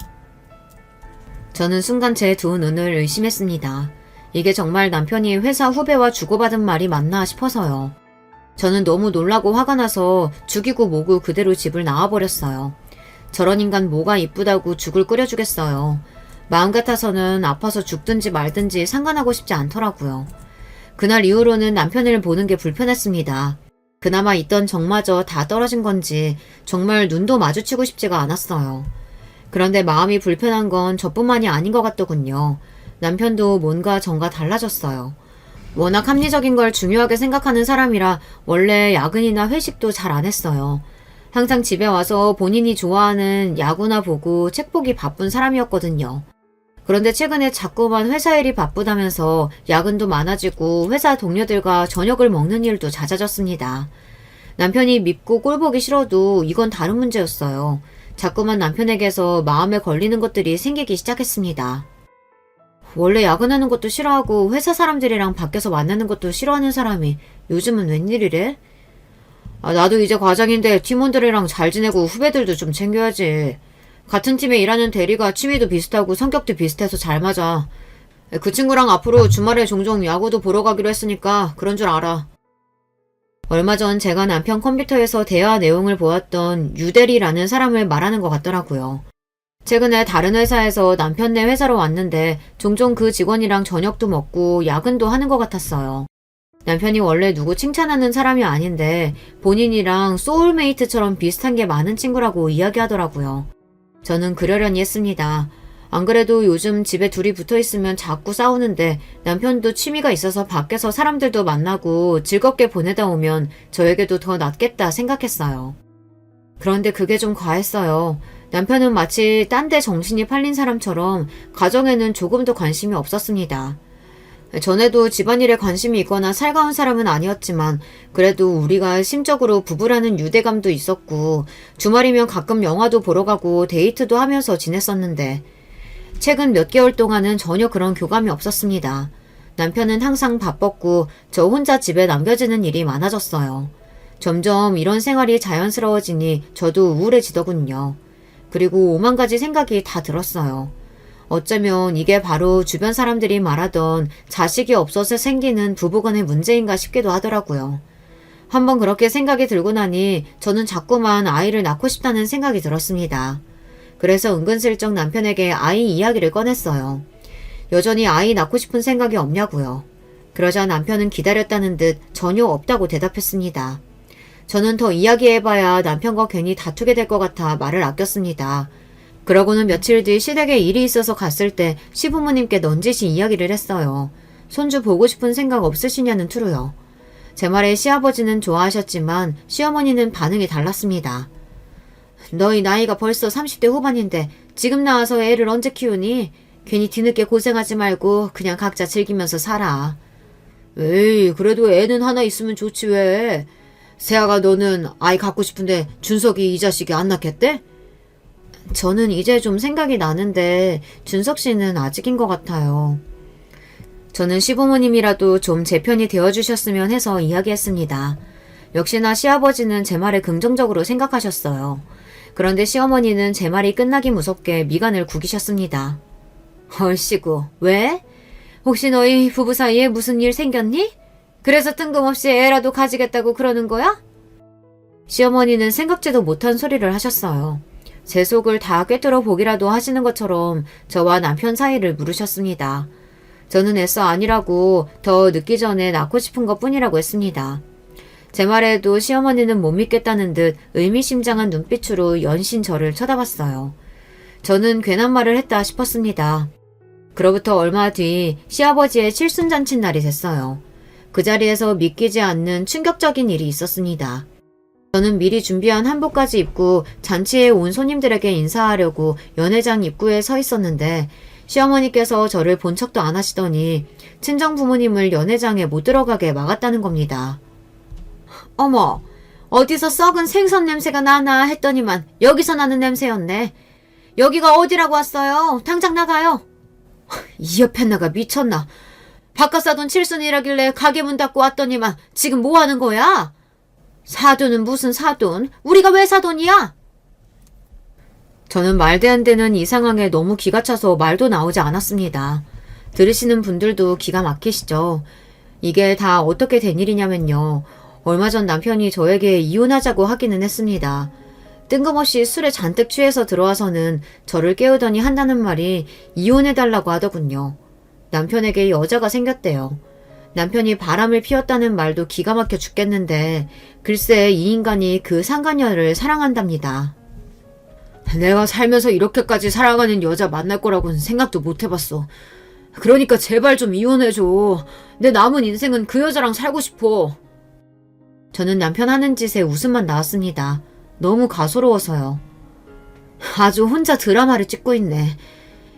저는 순간 제 두 눈을 의심했습니다. 이게 정말 남편이 회사 후배와 주고받은 말이 맞나 싶어서요. 저는 너무 놀라고 화가 나서 죽이고 뭐고 그대로 집을 나와버렸어요. 저런 인간 뭐가 이쁘다고 죽을 끓여주겠어요. 마음 같아서는 아파서 죽든지 말든지 상관하고 싶지 않더라고요. 그날 이후로는 남편을 보는 게 불편했습니다. 그나마 있던 정마저 다 떨어진 건지 정말 눈도 마주치고 싶지가 않았어요. 그런데 마음이 불편한 건 저뿐만이 아닌 것 같더군요. 남편도 뭔가 전과 달라졌어요. 워낙 합리적인 걸 중요하게 생각하는 사람이라 원래 야근이나 회식도 잘 안 했어요. 항상 집에 와서 본인이 좋아하는 야구나 보고 책 보기 바쁜 사람이었거든요. 그런데 최근에 자꾸만 회사 일이 바쁘다면서 야근도 많아지고 회사 동료들과 저녁을 먹는 일도 잦아졌습니다. 남편이 밉고 꼴보기 싫어도 이건 다른 문제였어요. 자꾸만 남편에게서 마음에 걸리는 것들이 생기기 시작했습니다. 원래 야근하는 것도 싫어하고 회사 사람들이랑 밖에서 만나는 것도 싫어하는 사람이 요즘은 웬일이래? 나도 이제 과장인데 팀원들이랑 잘 지내고 후배들도 좀 챙겨야지. 같은 팀에 일하는 대리가 취미도 비슷하고 성격도 비슷해서 잘 맞아. 그 친구랑 앞으로 주말에 종종 야구도 보러 가기로 했으니까 그런 줄 알아. 얼마 전 제가 남편 컴퓨터에서 대화 내용을 보았던 유대리라는 사람을 말하는 것 같더라고요. 최근에 다른 회사에서 남편네 회사로 왔는데 종종 그 직원이랑 저녁도 먹고 야근도 하는 것 같았어요. 남편이 원래 누구 칭찬하는 사람이 아닌데 본인이랑 소울메이트처럼 비슷한 게 많은 친구라고 이야기하더라고요. 저는 그러려니 했습니다. 안 그래도 요즘 집에 둘이 붙어있으면 자꾸 싸우는데 남편도 취미가 있어서 밖에서 사람들도 만나고 즐겁게 보내다 오면 저에게도 더 낫겠다 생각했어요. 그런데 그게 좀 과했어요. 남편은 마치 딴 데 정신이 팔린 사람처럼 가정에는 조금도 관심이 없었습니다. 전에도 집안일에 관심이 있거나 살가운 사람은 아니었지만 그래도 우리가 심적으로 부부라는 유대감도 있었고 주말이면 가끔 영화도 보러 가고 데이트도 하면서 지냈었는데 최근 몇 개월 동안은 전혀 그런 교감이 없었습니다. 남편은 항상 바빴고 저 혼자 집에 남겨지는 일이 많아졌어요. 점점 이런 생활이 자연스러워지니 저도 우울해지더군요. 그리고 오만 가지 생각이 다 들었어요. 어쩌면 이게 바로 주변 사람들이 말하던 자식이 없어서 생기는 부부간의 문제인가 싶기도 하더라고요. 한번 그렇게 생각이 들고 나니 저는 자꾸만 아이를 낳고 싶다는 생각이 들었습니다. 그래서 은근슬쩍 남편에게 아이 이야기를 꺼냈어요. 여전히 아이 낳고 싶은 생각이 없냐고요. 그러자 남편은 기다렸다는 듯 전혀 없다고 대답했습니다. 저는 더 이야기해봐야 남편과 괜히 다투게 될 것 같아 말을 아꼈습니다. 그러고는 며칠 뒤 시댁에 일이 있어서 갔을 때 시부모님께 넌지시 이야기를 했어요. 손주 보고 싶은 생각 없으시냐는 투로요. 제 말에 시아버지는 좋아하셨지만 시어머니는 반응이 달랐습니다. 너희 나이가 벌써 30대 후반인데 지금 나와서 애를 언제 키우니? 괜히 뒤늦게 고생하지 말고 그냥 각자 즐기면서 살아. 에이, 그래도 애는 하나 있으면 좋지 왜. 세아가 너는 아이 갖고 싶은데 준석이 이 자식이 안 낳겠대? 저는 이제 좀 생각이 나는데 준석 씨는 아직인 것 같아요. 저는 시부모님이라도 좀 제 편이 되어주셨으면 해서 이야기했습니다. 역시나 시아버지는 제 말을 긍정적으로 생각하셨어요. 그런데 시어머니는 제 말이 끝나기 무섭게 미간을 구기셨습니다. 얼씨구, 왜? 혹시 너희 부부 사이에 무슨 일 생겼니? 그래서 뜬금없이 애라도 가지겠다고 그러는 거야? 시어머니는 생각지도 못한 소리를 하셨어요. 제 속을 다 꿰뚫어 보기라도 하시는 것처럼 저와 남편 사이를 물으셨습니다. 저는 애써 아니라고 더 늦기 전에 낳고 싶은 것 뿐이라고 했습니다. 제 말에도 시어머니는 못 믿겠다는 듯 의미심장한 눈빛으로 연신 저를 쳐다봤어요. 저는 괜한 말을 했다 싶었습니다. 그로부터 얼마 뒤 시아버지의 칠순잔치 날이 됐어요. 그 자리에서 믿기지 않는 충격적인 일이 있었습니다. 저는 미리 준비한 한복까지 입고 잔치에 온 손님들에게 인사하려고 연회장 입구에 서 있었는데 시어머니께서 저를 본 척도 안 하시더니 친정 부모님을 연회장에 못 들어가게 막았다는 겁니다. 어머, 어디서 썩은 생선 냄새가 나나 했더니만 여기서 나는 냄새였네. 여기가 어디라고 왔어요? 당장 나가요. 이 옆에 나가 미쳤나. 바깥 사돈 칠순이라길래 가게 문 닫고 왔더니만 지금 뭐 하는 거야? 사돈은 무슨 사돈? 우리가 왜 사돈이야? 저는 말도 안 되는 이 상황에 너무 기가 차서 말도 나오지 않았습니다. 들으시는 분들도 기가 막히시죠? 이게 다 어떻게 된 일이냐면요. 얼마 전 남편이 저에게 이혼하자고 하기는 했습니다. 뜬금없이 술에 잔뜩 취해서 들어와서는 저를 깨우더니 한다는 말이 이혼해달라고 하더군요. 남편에게 여자가 생겼대요. 남편이 바람을 피웠다는 말도 기가 막혀 죽겠는데 글쎄 이 인간이 그 상간녀를 사랑한답니다. 내가 살면서 이렇게까지 사랑하는 여자 만날 거라고는 생각도 못 해봤어. 그러니까 제발 좀 이혼해줘. 내 남은 인생은 그 여자랑 살고 싶어. 저는 남편 하는 짓에 웃음만 나왔습니다. 너무 가소로워서요. 아주 혼자 드라마를 찍고 있네.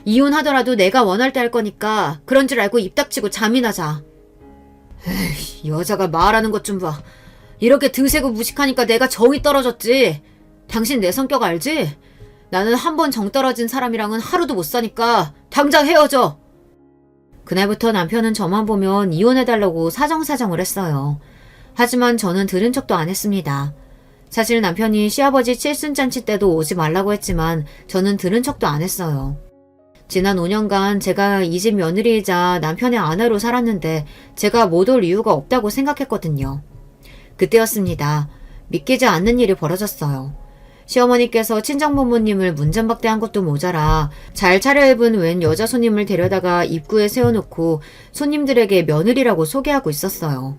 이혼하더라도 내가 원할 때 할 거니까 그런 줄 알고 입 닥치고 잠이나 자. 에이, 여자가 말하는 것 좀 봐. 이렇게 드세고 무식하니까 내가 정이 떨어졌지. 당신 내 성격 알지? 나는 한 번 정 떨어진 사람이랑은 하루도 못 사니까 당장 헤어져. 그날부터 남편은 저만 보면 이혼해달라고 사정사정을 했어요. 하지만 저는 들은 척도 안 했습니다. 사실 남편이 시아버지 칠순잔치 때도 오지 말라고 했지만 저는 들은 척도 안 했어요. 지난 5년간 제가 이 집 며느리이자 남편의 아내로 살았는데 제가 못 올 이유가 없다고 생각했거든요. 그때였습니다. 믿기지 않는 일이 벌어졌어요. 시어머니께서 친정부모님을 문전박대한 것도 모자라 잘 차려입은 웬 여자 손님을 데려다가 입구에 세워놓고 손님들에게 며느리라고 소개하고 있었어요.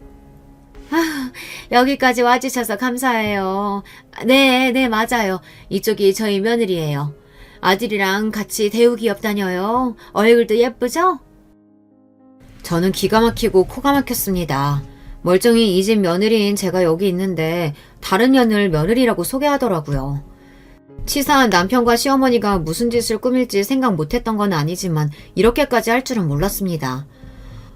아, 여기까지 와주셔서 감사해요. 네, 맞아요. 이쪽이 저희 며느리예요. 아들이랑 같이 대우기업 다녀요. 얼굴도 예쁘죠? 저는 기가 막히고 코가 막혔습니다. 멀쩡히 이 집 며느리인 제가 여기 있는데 다른 년을 며느리라고 소개하더라고요. 치사한 남편과 시어머니가 무슨 짓을 꾸밀지 생각 못했던 건 아니지만 이렇게까지 할 줄은 몰랐습니다.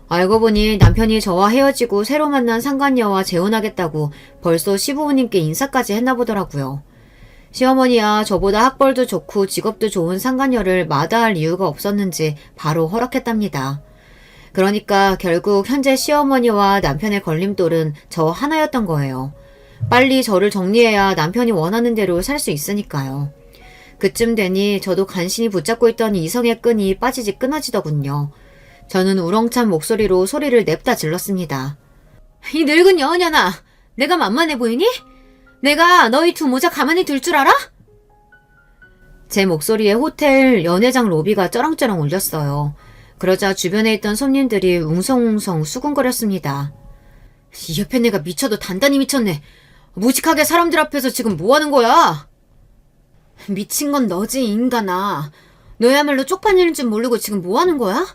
알고 보니 남편이 저와 헤어지고 새로 만난 상간녀와 재혼하겠다고 벌써 시부모님께 인사까지 했나 보더라고요. 시어머니야 저보다 학벌도 좋고 직업도 좋은 상간녀를 마다할 이유가 없었는지 바로 허락했답니다. 그러니까 결국 현재 시어머니와 남편의 걸림돌은 저 하나였던 거예요. 빨리 저를 정리해야 남편이 원하는 대로 살 수 있으니까요. 그쯤 되니 저도 간신히 붙잡고 있던 이성의 끈이 빠지지 끊어지더군요. 저는 우렁찬 목소리로 소리를 냅다 질렀습니다. 이 늙은 여녀나, 내가 만만해 보이니? 내가 너희 두 모자 가만히 둘 줄 알아? 제 목소리에 호텔 연회장 로비가 쩌렁쩌렁 울렸어요. 그러자 주변에 있던 손님들이 웅성웅성 수군거렸습니다. 이 옆에 내가 미쳐도 단단히 미쳤네. 무식하게 사람들 앞에서 지금 뭐 하는 거야? 미친 건 너지, 인간아. 너야말로 쪽팔리는 줄 모르고 지금 뭐 하는 거야?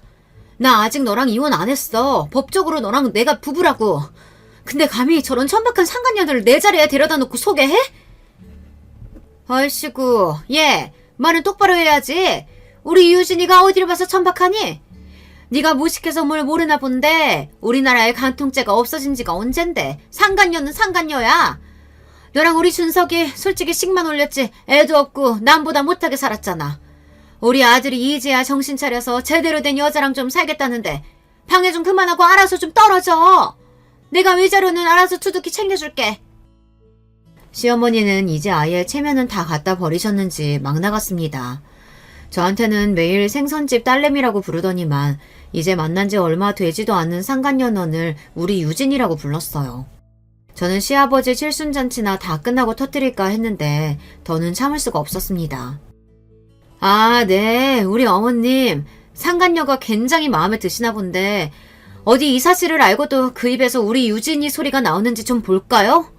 나 아직 너랑 이혼 안 했어. 법적으로 너랑 내가 부부라고. 근데 감히 저런 천박한 상간녀들을 내 자리에 데려다 놓고 소개해? 얼씨구, 얘, 말은 똑바로 해야지. 우리 유진이가 어디를 봐서 천박하니? 네가 무식해서 뭘 모르나 본데 우리나라에 간통죄가 없어진 지가 언젠데 상간녀는 상간녀야. 너랑 우리 준석이 솔직히 식만 올렸지 애도 없고 남보다 못하게 살았잖아. 우리 아들이 이제야 정신 차려서 제대로 된 여자랑 좀 살겠다는데 방해 좀 그만하고 알아서 좀 떨어져. 내가 위자료는 알아서 두둑히 챙겨줄게. 시어머니는 이제 아예 체면은 다 갖다 버리셨는지 막 나갔습니다. 저한테는 매일 생선집 딸내미라고 부르더니만 이제 만난 지 얼마 되지도 않은 상간년원을 우리 유진이라고 불렀어요. 저는 시아버지 칠순잔치나 다 끝나고 터뜨릴까 했는데 더는 참을 수가 없었습니다. 아, 네. 우리 어머님 상간녀가 굉장히 마음에 드시나 본데 어디 이 사실을 알고도 그 입에서 우리 유진이 소리가 나오는지 좀 볼까요?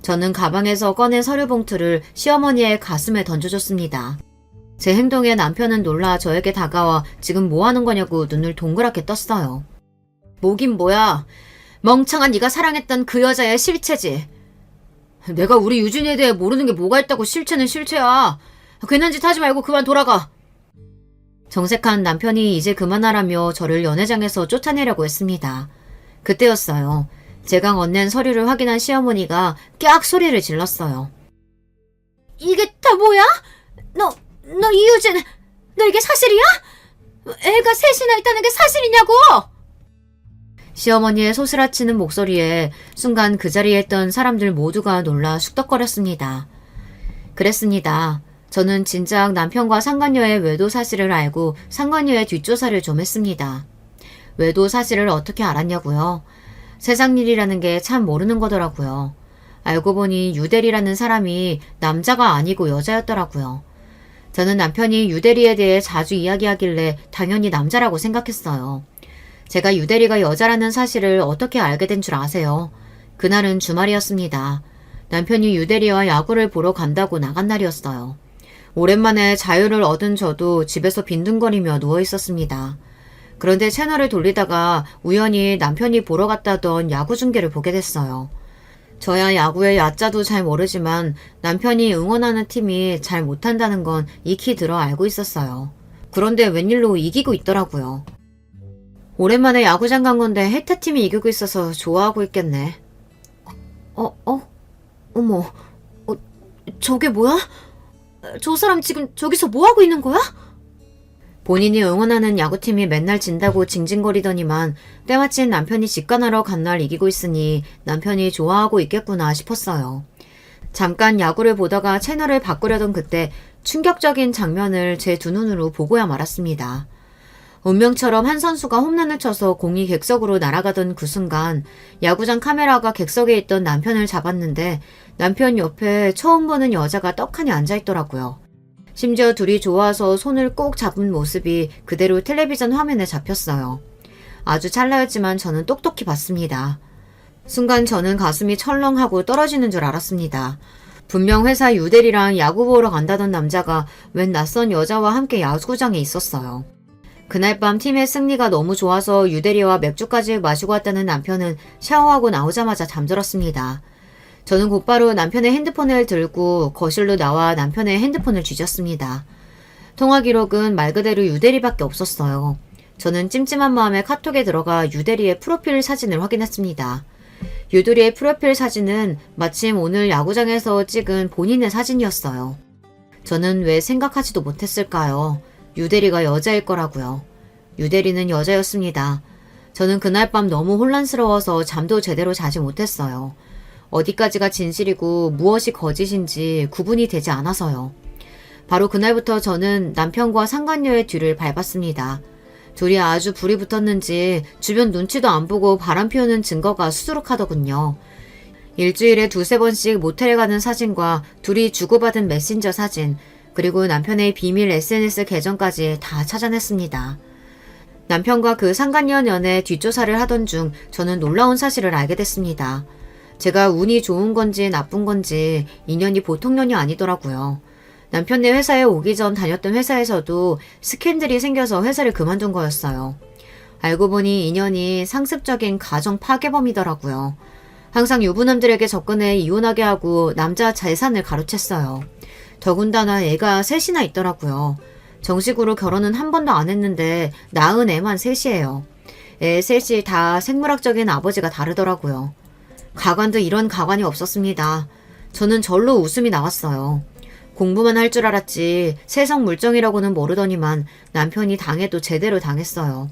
저는 가방에서 꺼낸 서류 봉투를 시어머니의 가슴에 던져줬습니다. 제 행동에 남편은 놀라 저에게 다가와 지금 뭐 하는 거냐고 눈을 동그랗게 떴어요. 뭐긴 뭐야. 멍청한 네가 사랑했던 그 여자의 실체지. 내가 우리 유진이에 대해 모르는 게 뭐가 있다고 실체는 실체야. 괜한 짓 하지 말고 그만 돌아가. 정색한 남편이 이제 그만하라며 저를 연회장에서 쫓아내려고 했습니다. 그때였어요. 제가 건넨 서류를 확인한 시어머니가 깍 소리를 질렀어요. 이게 다 뭐야? 너 이유진, 너 이게 사실이야? 애가 셋이나 있다는 게 사실이냐고! 시어머니의 소스라치는 목소리에 순간 그 자리에 있던 사람들 모두가 놀라 쑥덕거렸습니다. 그랬습니다. 저는 진작 남편과 상간녀의 외도 사실을 알고 상간녀의 뒷조사를 좀 했습니다. 외도 사실을 어떻게 알았냐고요? 세상 일이라는 게 참 모르는 거더라고요. 알고 보니 유대리라는 사람이 남자가 아니고 여자였더라고요. 저는 남편이 유대리에 대해 자주 이야기하길래 당연히 남자라고 생각했어요. 제가 유대리가 여자라는 사실을 어떻게 알게 된 줄 아세요? 그날은 주말이었습니다. 남편이 유대리와 야구를 보러 간다고 나간 날이었어요. 오랜만에 자유를 얻은 저도 집에서 빈둥거리며 누워있었습니다. 그런데 채널을 돌리다가 우연히 남편이 보러 갔다던 야구 중계를 보게 됐어요. 저야 야구의 야자도 잘 모르지만 남편이 응원하는 팀이 잘 못한다는 건 익히 들어 알고 있었어요. 그런데 웬일로 이기고 있더라고요. 오랜만에 야구장 간 건데 해태팀이 이기고 있어서 좋아하고 있겠네. 어머, 저게 뭐야? 저 사람 지금 저기서 뭐하고 있는 거야? 본인이 응원하는 야구팀이 맨날 진다고 징징거리더니만 때마침 남편이 직관하러 간 날 이기고 있으니 남편이 좋아하고 있겠구나 싶었어요. 잠깐 야구를 보다가 채널을 바꾸려던 그때 충격적인 장면을 제 두 눈으로 보고야 말았습니다. 운명처럼 한 선수가 홈런을 쳐서 공이 객석으로 날아가던 그 순간 야구장 카메라가 객석에 있던 남편을 잡았는데 남편 옆에 처음 보는 여자가 떡하니 앉아있더라고요. 심지어 둘이 좋아서 손을 꼭 잡은 모습이 그대로 텔레비전 화면에 잡혔어요. 아주 찰나였지만 저는 똑똑히 봤습니다. 순간 저는 가슴이 철렁하고 떨어지는 줄 알았습니다. 분명 회사 유대리랑 야구 보러 간다던 남자가 웬 낯선 여자와 함께 야구장에 있었어요. 그날 밤 팀의 승리가 너무 좋아서 유대리와 맥주까지 마시고 왔다는 남편은 샤워하고 나오자마자 잠들었습니다. 저는 곧바로 남편의 핸드폰을 들고 거실로 나와 남편의 핸드폰을 뒤졌습니다. 통화 기록은 말 그대로 유대리밖에 없었어요. 저는 찜찜한 마음에 카톡에 들어가 유대리의 프로필 사진을 확인했습니다. 유대리의 프로필 사진은 마침 오늘 야구장에서 찍은 본인의 사진이었어요. 저는 왜 생각하지도 못했을까요? 유대리가 여자일 거라고요. 유대리는 여자였습니다. 저는 그날 밤 너무 혼란스러워서 잠도 제대로 자지 못했어요. 어디까지가 진실이고 무엇이 거짓인지 구분이 되지 않아서요. 바로 그날부터 저는 남편과 상간녀의 뒤를 밟았습니다. 둘이 아주 불이 붙었는지 주변 눈치도 안 보고 바람 피우는 증거가 수두룩하더군요. 일주일에 두세 번씩 모텔에 가는 사진과 둘이 주고받은 메신저 사진, 그리고 남편의 비밀 SNS 계정까지 다 찾아냈습니다. 남편과 그 상간녀 연애 뒷조사를 하던 중 저는 놀라운 사실을 알게 됐습니다. 제가 운이 좋은 건지 나쁜 건지 인연이 보통 년이 아니더라고요. 남편네 회사에 오기 전 다녔던 회사에서도 스캔들이 생겨서 회사를 그만둔 거였어요. 알고 보니 인연이 상습적인 가정 파괴범이더라고요. 항상 유부남들에게 접근해 이혼하게 하고 남자 재산을 가로챘어요. 더군다나 애가 셋이나 있더라고요. 정식으로 결혼은 한 번도 안 했는데 낳은 애만 셋이에요. 애 셋이 다 생물학적인 아버지가 다르더라고요. 가관도 이런 가관이 없었습니다. 저는 절로 웃음이 나왔어요. 공부만 할 줄 알았지 세상 물정이라고는 모르더니만 남편이 당해도 제대로 당했어요.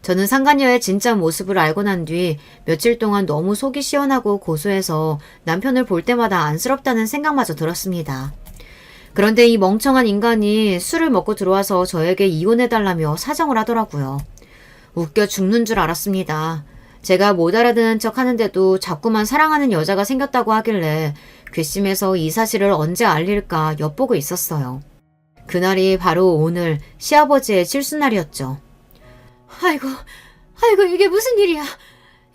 저는 상간녀의 진짜 모습을 알고 난 뒤 며칠 동안 너무 속이 시원하고 고소해서 남편을 볼 때마다 안쓰럽다는 생각마저 들었습니다. 그런데 이 멍청한 인간이 술을 먹고 들어와서 저에게 이혼해달라며 사정을 하더라고요. 웃겨 죽는 줄 알았습니다. 제가 못 알아듣는 척 하는데도 자꾸만 사랑하는 여자가 생겼다고 하길래 괘씸해서 이 사실을 언제 알릴까 엿보고 있었어요. 그날이 바로 오늘 시아버지의 칠순날이었죠. 아이고, 이게 무슨 일이야.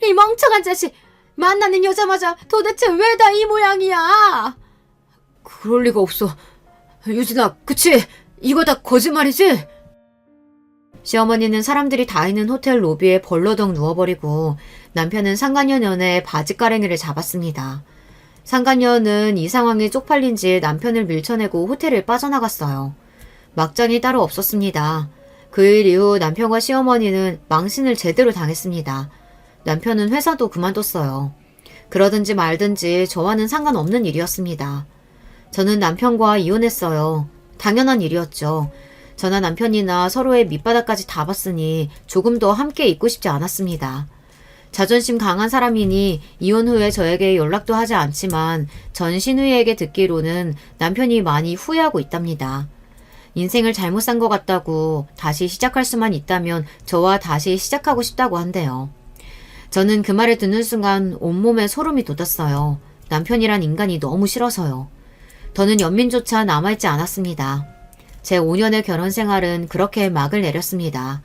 이 멍청한 자식, 만나는 여자마자 도대체 왜 다 이 모양이야? 그럴 리가 없어. 유진아, 그치? 이거 다 거짓말이지? 시어머니는 사람들이 다 있는 호텔 로비에 벌러덩 누워버리고 남편은 상간녀 년에 바지가랭이를 잡았습니다. 상간녀는 이 상황에 쪽팔린지 남편을 밀쳐내고 호텔을 빠져나갔어요. 막장이 따로 없었습니다. 그 일 이후 남편과 시어머니는 망신을 제대로 당했습니다. 남편은 회사도 그만뒀어요. 그러든지 말든지 저와는 상관없는 일이었습니다. 저는 남편과 이혼했어요. 당연한 일이었죠. 저나 남편이나 서로의 밑바닥까지 다 봤으니 조금 더 함께 있고 싶지 않았습니다. 자존심 강한 사람이니 이혼 후에 저에게 연락도 하지 않지만 전 신우이에게 듣기로는 남편이 많이 후회하고 있답니다. 인생을 잘못 산 것 같다고 다시 시작할 수만 있다면 저와 다시 시작하고 싶다고 한대요. 저는 그 말을 듣는 순간 온몸에 소름이 돋았어요. 남편이란 인간이 너무 싫어서요. 더는 연민조차 남아있지 않았습니다. 제 5년의 결혼 생활은 그렇게 막을 내렸습니다.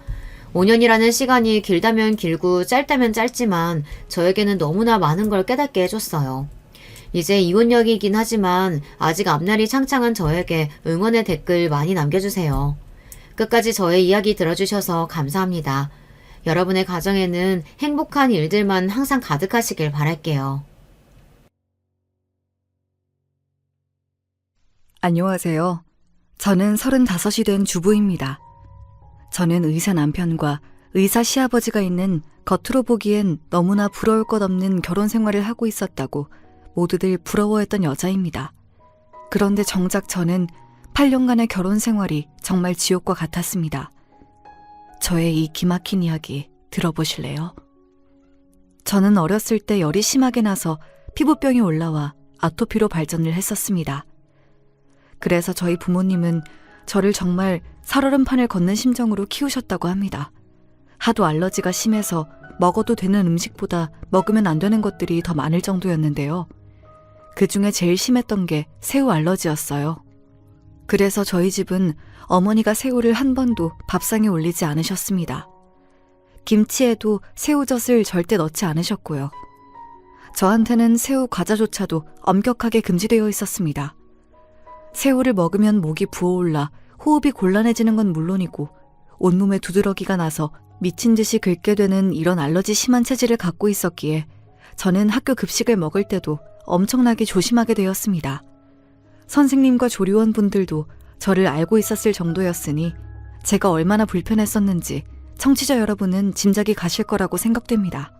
5년이라는 시간이 길다면 길고 짧다면 짧지만 저에게는 너무나 많은 걸 깨닫게 해줬어요. 이제 이혼역이긴 하지만 아직 앞날이 창창한 저에게 응원의 댓글 많이 남겨주세요. 끝까지 저의 이야기 들어주셔서 감사합니다. 여러분의 가정에는 행복한 일들만 항상 가득하시길 바랄게요. 안녕하세요. 저는 35이 된 주부입니다. 저는 의사 남편과 의사 시아버지가 있는 겉으로 보기엔 너무나 부러울 것 없는 결혼 생활을 하고 있었다고 모두들 부러워했던 여자입니다. 그런데 정작 저는 8년간의 결혼 생활이 정말 지옥과 같았습니다. 저의 이 기막힌 이야기 들어보실래요? 저는 어렸을 때 열이 심하게 나서 피부병이 올라와 아토피로 발전을 했었습니다. 그래서 저희 부모님은 저를 정말 살얼음판을 걷는 심정으로 키우셨다고 합니다. 하도 알러지가 심해서 먹어도 되는 음식보다 먹으면 안 되는 것들이 더 많을 정도였는데요. 그 중에 제일 심했던 게 새우 알러지였어요. 그래서 저희 집은 어머니가 새우를 한 번도 밥상에 올리지 않으셨습니다. 김치에도 새우젓을 절대 넣지 않으셨고요. 저한테는 새우 과자조차도 엄격하게 금지되어 있었습니다. 새우를 먹으면 목이 부어올라 호흡이 곤란해지는 건 물론이고 온몸에 두드러기가 나서 미친 듯이 긁게 되는 이런 알러지 심한 체질을 갖고 있었기에 저는 학교 급식을 먹을 때도 엄청나게 조심하게 되었습니다. 선생님과 조리원분들도 저를 알고 있었을 정도였으니 제가 얼마나 불편했었는지 청취자 여러분은 짐작이 가실 거라고 생각됩니다.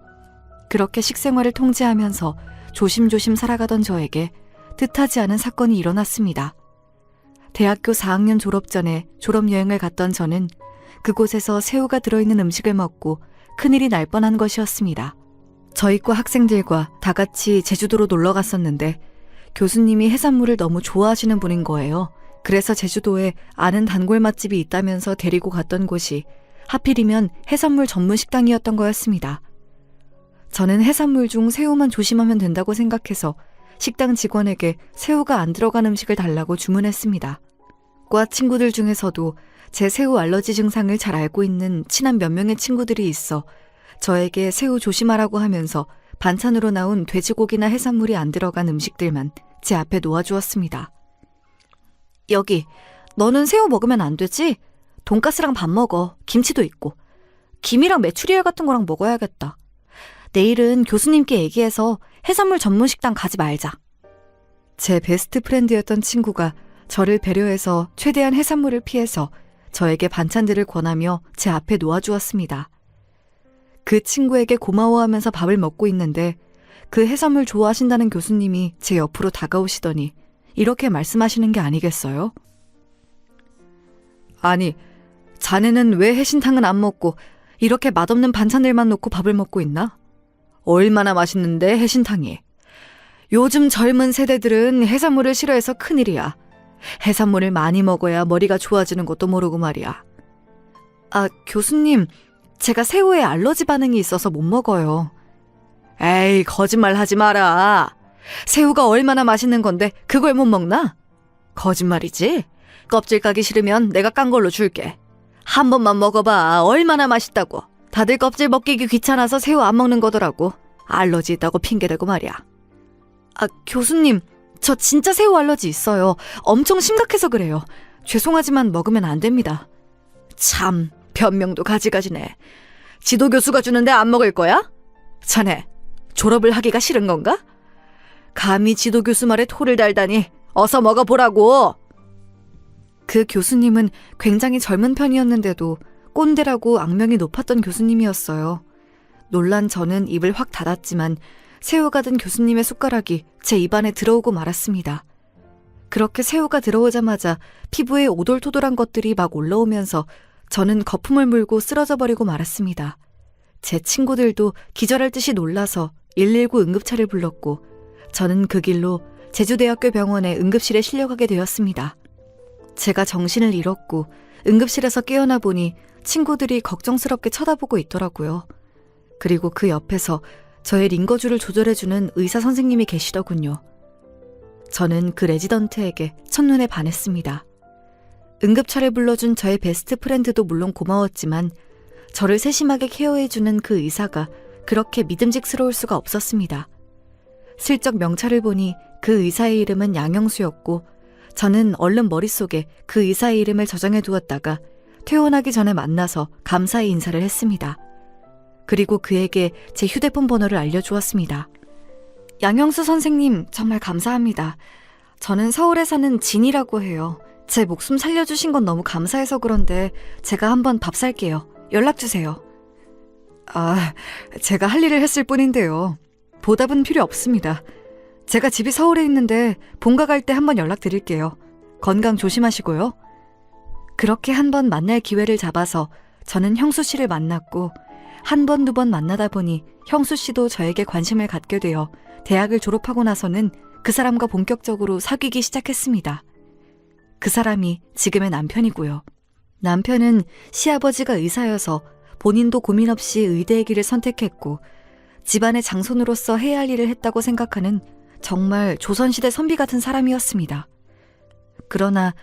그렇게 식생활을 통제하면서 조심조심 살아가던 저에게 뜻하지 않은 사건이 일어났습니다. 대학교 4학년 졸업 전에 졸업여행을 갔던 저는 그곳에서 새우가 들어있는 음식을 먹고 큰일이 날 뻔한 것이었습니다. 저희 과 학생들과 다 같이 제주도로 놀러 갔었는데 교수님이 해산물을 너무 좋아하시는 분인 거예요. 그래서 제주도에 아는 단골 맛집이 있다면서 데리고 갔던 곳이 하필이면 해산물 전문 식당이었던 거였습니다. 저는 해산물 중 새우만 조심하면 된다고 생각해서 식당 직원에게 새우가 안 들어간 음식을 달라고 주문했습니다. 과 친구들 중에서도 제 새우 알러지 증상을 잘 알고 있는 친한 몇 명의 친구들이 있어 저에게 새우 조심하라고 하면서 반찬으로 나온 돼지고기나 해산물이 안 들어간 음식들만 제 앞에 놓아주었습니다. 여기, 너는 새우 먹으면 안 되지? 돈가스랑 밥 먹어. 김치도 있고. 김이랑 메추리알 같은 거랑 먹어야겠다. 내일은 교수님께 얘기해서 해산물 전문 식당 가지 말자. 제 베스트 프렌드였던 친구가 저를 배려해서 최대한 해산물을 피해서 저에게 반찬들을 권하며 제 앞에 놓아주었습니다. 그 친구에게 고마워하면서 밥을 먹고 있는데 그 해산물 좋아하신다는 교수님이 제 옆으로 다가오시더니 이렇게 말씀하시는 게 아니겠어요? 아니, 자네는 왜 해신탕은 안 먹고 이렇게 맛없는 반찬들만 놓고 밥을 먹고 있나? 얼마나 맛있는데 해신탕이. 요즘 젊은 세대들은 해산물을 싫어해서 큰일이야. 해산물을 많이 먹어야 머리가 좋아지는 것도 모르고 말이야. 아, 교수님, 제가 새우에 알러지 반응이 있어서 못 먹어요. 에이, 거짓말 하지 마라. 새우가 얼마나 맛있는 건데 그걸 못 먹나? 거짓말이지? 껍질 까기 싫으면 내가 깐 걸로 줄게. 한 번만 먹어봐. 얼마나 맛있다고. 다들 껍질 먹기기 귀찮아서 새우 안 먹는 거더라고. 알러지 있다고 핑계대고 말이야. 아, 교수님, 저 진짜 새우 알러지 있어요. 엄청 심각해서 그래요. 죄송하지만 먹으면 안 됩니다. 참, 변명도 가지가지네. 지도교수가 주는데 안 먹을 거야? 자네, 졸업을 하기가 싫은 건가? 감히 지도교수 말에 토를 달다니 어서 먹어보라고. 그 교수님은 굉장히 젊은 편이었는데도 꼰대라고 악명이 높았던 교수님이었어요. 놀란 저는 입을 확 닫았지만 새우가 든 교수님의 숟가락이 제 입안에 들어오고 말았습니다. 그렇게 새우가 들어오자마자 피부에 오돌토돌한 것들이 막 올라오면서 저는 거품을 물고 쓰러져 버리고 말았습니다. 제 친구들도 기절할 듯이 놀라서 119 응급차를 불렀고 저는 그 길로 제주대학교 병원의 응급실에 실려가게 되었습니다. 제가 정신을 잃었고 응급실에서 깨어나 보니 친구들이 걱정스럽게 쳐다보고 있더라고요. 그리고 그 옆에서 저의 링거줄을 조절해주는 의사 선생님이 계시더군요. 저는 그 레지던트에게 첫눈에 반했습니다. 응급차를 불러준 저의 베스트 프렌드도 물론 고마웠지만 저를 세심하게 케어해주는 그 의사가 그렇게 믿음직스러울 수가 없었습니다. 슬쩍 명찰을 보니 그 의사의 이름은 양영수였고 저는 얼른 머릿속에 그 의사의 이름을 저장해 두었다가 퇴원하기 전에 만나서 감사의 인사를 했습니다. 그리고 그에게 제 휴대폰 번호를 알려주었습니다. 양영수 선생님, 정말 감사합니다. 저는 서울에 사는 진이라고 해요. 제 목숨 살려주신 건 너무 감사해서 그런데 제가 한번 밥 살게요. 연락주세요. 아, 제가 할 일을 했을 뿐인데요. 보답은 필요 없습니다. 제가 집이 서울에 있는데 본가 갈 때 한번 연락드릴게요. 건강 조심하시고요. 그렇게 한번 만날 기회를 잡아서 저는 형수 씨를 만났고 한 번, 두 번 만나다 보니 형수 씨도 저에게 관심을 갖게 되어 대학을 졸업하고 나서는 그 사람과 본격적으로 사귀기 시작했습니다. 그 사람이 지금의 남편이고요. 남편은 시아버지가 의사여서 본인도 고민 없이 의대의 길을 선택했고 집안의 장손으로서 해야 할 일을 했다고 생각하는 정말 조선시대 선비 같은 사람이었습니다. 그러나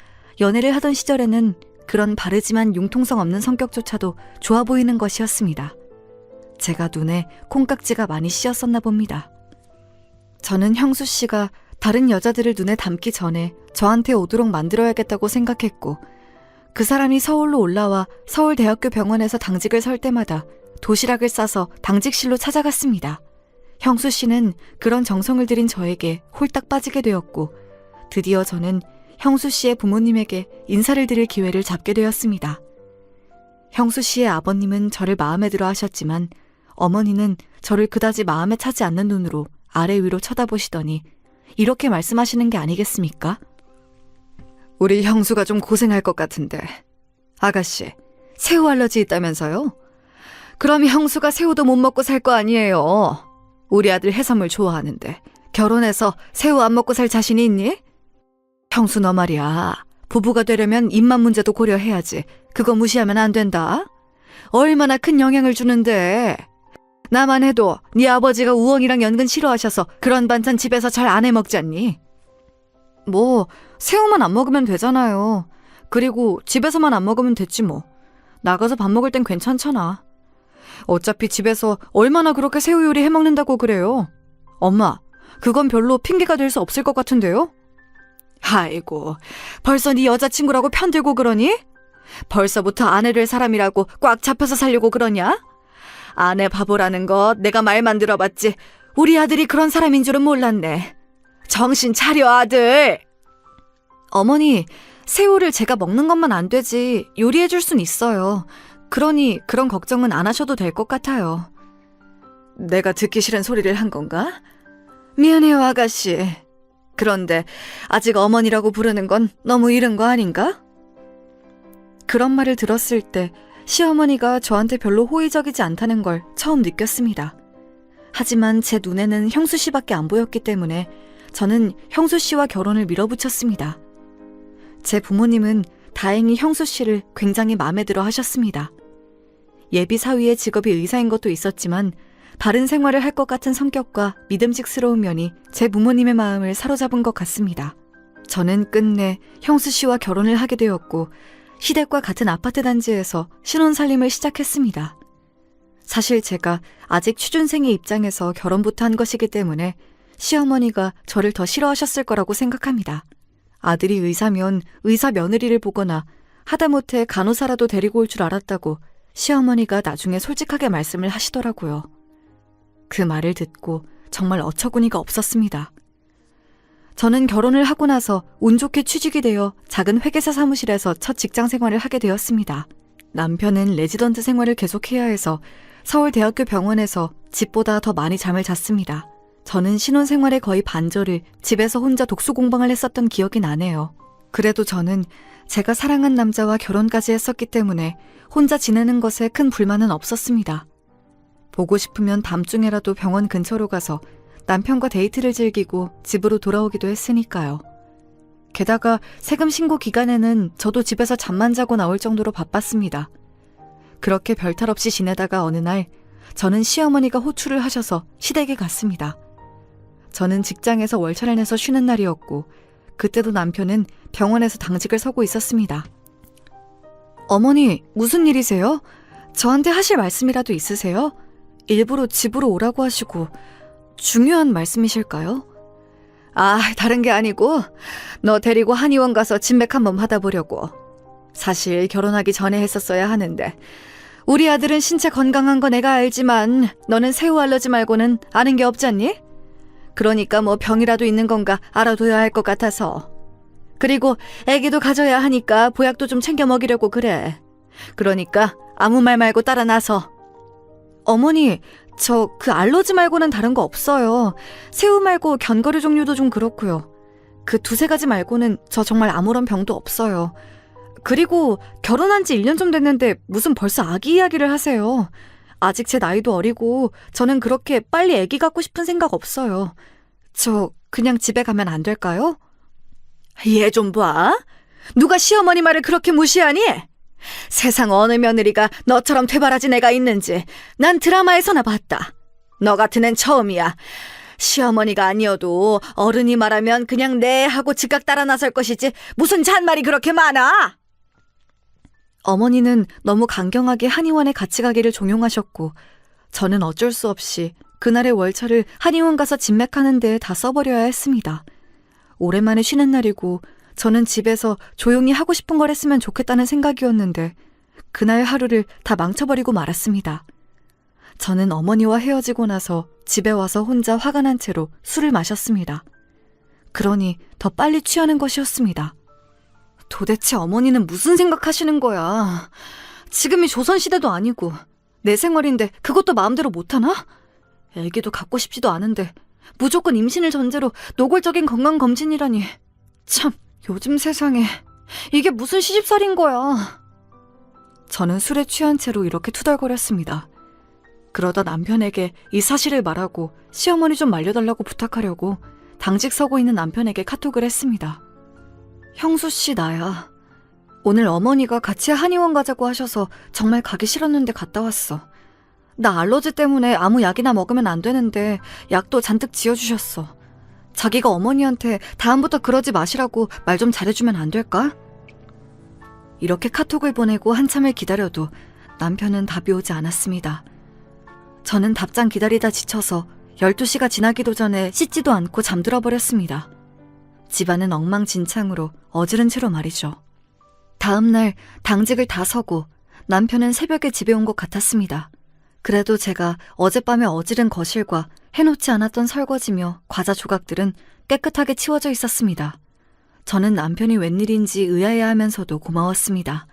연애를 하던 시절에는 그런 바르지만 융통성 없는 성격조차도 좋아 보이는 것이었습니다. 제가 눈에 콩깍지가 많이 씌었었나 봅니다. 저는 형수 씨가 다른 여자들을 눈에 담기 전에 저한테 오도록 만들어야겠다고 생각했고 그 사람이 서울로 올라와 서울대학교 병원에서 당직을 설 때마다 도시락을 싸서 당직실로 찾아갔습니다. 형수 씨는 그런 정성을 들인 저에게 홀딱 빠지게 되었고 드디어 저는 형수 씨의 부모님에게 인사를 드릴 기회를 잡게 되었습니다. 형수 씨의 아버님은 저를 마음에 들어 하셨지만 어머니는 저를 그다지 마음에 차지 않는 눈으로 아래 위로 쳐다보시더니 이렇게 말씀하시는 게 아니겠습니까? 우리 형수가 좀 고생할 것 같은데. 아가씨, 새우 알러지 있다면서요? 그럼 형수가 새우도 못 먹고 살 거 아니에요. 우리 아들 해산물 좋아하는데 결혼해서 새우 안 먹고 살 자신이 있니? 형수 너 말이야. 부부가 되려면 입맛 문제도 고려해야지. 그거 무시하면 안 된다. 얼마나 큰 영향을 주는데. 나만 해도 네 아버지가 우엉이랑 연근 싫어하셔서 그런 반찬 집에서 잘 안 해먹잖니. 뭐 새우만 안 먹으면 되잖아요. 그리고 집에서만 안 먹으면 됐지 뭐. 나가서 밥 먹을 땐 괜찮잖아. 어차피 집에서 얼마나 그렇게 새우 요리 해먹는다고 그래요. 엄마, 그건 별로 핑계가 될 수 없을 것 같은데요? 아이고, 벌써 네 여자친구라고 편들고 그러니? 벌써부터 아내를 사람이라고 꽉 잡혀서 살려고 그러냐? 아내 바보라는 것 내가 말만 들어봤지 우리 아들이 그런 사람인 줄은 몰랐네. 정신 차려, 아들. 어머니, 새우를 제가 먹는 것만 안 되지 요리해줄 순 있어요. 그러니 그런 걱정은 안 하셔도 될 것 같아요. 내가 듣기 싫은 소리를 한 건가? 미안해요, 아가씨. 그런데 아직 어머니라고 부르는 건 너무 이른 거 아닌가? 그런 말을 들었을 때 시어머니가 저한테 별로 호의적이지 않다는 걸 처음 느꼈습니다. 하지만 제 눈에는 형수 씨밖에 안 보였기 때문에 저는 형수 씨와 결혼을 밀어붙였습니다. 제 부모님은 다행히 형수 씨를 굉장히 마음에 들어 하셨습니다. 예비 사위의 직업이 의사인 것도 있었지만 바른 생활을 할 것 같은 성격과 믿음직스러운 면이 제 부모님의 마음을 사로잡은 것 같습니다. 저는 끝내 형수 씨와 결혼을 하게 되었고 시댁과 같은 아파트 단지에서 신혼살림을 시작했습니다. 사실 제가 아직 취준생의 입장에서 결혼부터 한 것이기 때문에 시어머니가 저를 더 싫어하셨을 거라고 생각합니다. 아들이 의사면 의사 며느리를 보거나 하다못해 간호사라도 데리고 올 줄 알았다고 시어머니가 나중에 솔직하게 말씀을 하시더라고요. 그 말을 듣고 정말 어처구니가 없었습니다. 저는 결혼을 하고 나서 운 좋게 취직이 되어 작은 회계사 사무실에서 첫 직장 생활을 하게 되었습니다. 남편은 레지던트 생활을 계속해야 해서 서울대학교 병원에서 집보다 더 많이 잠을 잤습니다. 저는 신혼생활의 거의 반절을 집에서 혼자 독서 공방을 했었던 기억이 나네요. 그래도 저는 제가 사랑한 남자와 결혼까지 했었기 때문에 혼자 지내는 것에 큰 불만은 없었습니다. 보고 싶으면 밤중에라도 병원 근처로 가서 남편과 데이트를 즐기고 집으로 돌아오기도 했으니까요. 게다가 세금 신고 기간에는 저도 집에서 잠만 자고 나올 정도로 바빴습니다. 그렇게 별탈 없이 지내다가 어느 날 저는 시어머니가 호출을 하셔서 시댁에 갔습니다. 저는 직장에서 월차를 내서 쉬는 날이었고 그때도 남편은 병원에서 당직을 서고 있었습니다. 어머니, 무슨 일이세요? 저한테 하실 말씀이라도 있으세요? 일부러 집으로 오라고 하시고 중요한 말씀이실까요? 아, 다른 게 아니고 너 데리고 한의원 가서 진맥 한번 받아보려고. 사실 결혼하기 전에 했었어야 하는데 우리 아들은 신체 건강한 거 내가 알지만 너는 새우 알러지 말고는 아는 게 없잖니? 그러니까 뭐 병이라도 있는 건가 알아둬야 할 것 같아서. 그리고 애기도 가져야 하니까 보약도 좀 챙겨 먹이려고 그래. 그러니까 아무 말 말고 따라 나서. 어머니, 저 그 알러지 말고는 다른 거 없어요. 새우 말고 견과류 종류도 좀 그렇고요. 그 두세 가지 말고는 저 정말 아무런 병도 없어요. 그리고 결혼한 지 1년 좀 됐는데 무슨 벌써 아기 이야기를 하세요. 아직 제 나이도 어리고 저는 그렇게 빨리 아기 갖고 싶은 생각 없어요. 저 그냥 집에 가면 안 될까요? 얘 좀 봐. 누가 시어머니 말을 그렇게 무시하니? 세상 어느 며느리가 너처럼 퇴바라진 애가 있는지 난 드라마에서나 봤다. 너 같은 앤 처음이야. 시어머니가 아니어도 어른이 말하면 그냥 네 하고 즉각 따라 나설 것이지 무슨 잔말이 그렇게 많아? 어머니는 너무 강경하게 한의원에 같이 가기를 종용하셨고 저는 어쩔 수 없이 그날의 월차를 한의원 가서 진맥하는 데에 다 써버려야 했습니다. 오랜만에 쉬는 날이고 저는 집에서 조용히 하고 싶은 걸 했으면 좋겠다는 생각이었는데 그날 하루를 다 망쳐버리고 말았습니다. 저는 어머니와 헤어지고 나서 집에 와서 혼자 화가 난 채로 술을 마셨습니다. 그러니 더 빨리 취하는 것이었습니다. 도대체 어머니는 무슨 생각하시는 거야? 지금이 조선시대도 아니고 내 생활인데 그것도 마음대로 못하나? 애기도 갖고 싶지도 않은데 무조건 임신을 전제로 노골적인 건강검진이라니. 참, 요즘 세상에 이게 무슨 시집살인 거야. 저는 술에 취한 채로 이렇게 투덜거렸습니다. 그러다 남편에게 이 사실을 말하고 시어머니 좀 말려달라고 부탁하려고 당직 서고 있는 남편에게 카톡을 했습니다. 형수 씨, 나야. 오늘 어머니가 같이 한의원 가자고 하셔서 정말 가기 싫었는데 갔다 왔어. 나 알러지 때문에 아무 약이나 먹으면 안 되는데 약도 잔뜩 지어주셨어. 자기가 어머니한테 다음부터 그러지 마시라고 말 좀 잘해주면 안 될까? 이렇게 카톡을 보내고 한참을 기다려도 남편은 답이 오지 않았습니다. 저는 답장 기다리다 지쳐서 12시가 지나기도 전에 씻지도 않고 잠들어 버렸습니다. 집안은 엉망진창으로 어지른 채로 말이죠. 다음날 당직을 다 서고 남편은 새벽에 집에 온 것 같았습니다. 그래도 제가 어젯밤에 어지른 거실과 해놓지 않았던 설거지며 과자 조각들은 깨끗하게 치워져 있었습니다. 저는 남편이 웬일인지 의아해하면서도 고마웠습니다.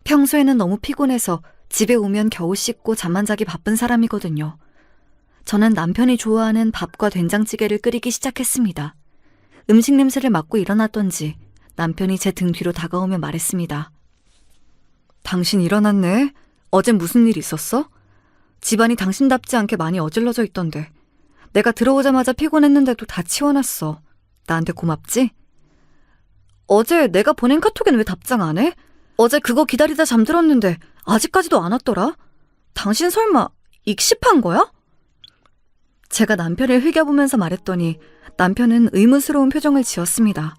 평소에는 너무 피곤해서 집에 오면 겨우 씻고 잠만 자기 바쁜 사람이거든요. 저는 남편이 좋아하는 밥과 된장찌개를 끓이기 시작했습니다. 음식 냄새를 맡고 일어났던지 남편이 제 등 뒤로 다가오며 말했습니다. 당신 일어났네? 어젠 무슨 일 있었어? 집안이 당신답지 않게 많이 어질러져 있던데. 내가 들어오자마자 피곤했는데도 다 치워놨어. 나한테 고맙지? 어제 내가 보낸 카톡엔 왜 답장 안 해? 어제 그거 기다리다 잠들었는데 아직까지도 안 왔더라? 당신 설마 익십한 거야? 제가 남편을 흘겨보면서 말했더니 남편은 의문스러운 표정을 지었습니다.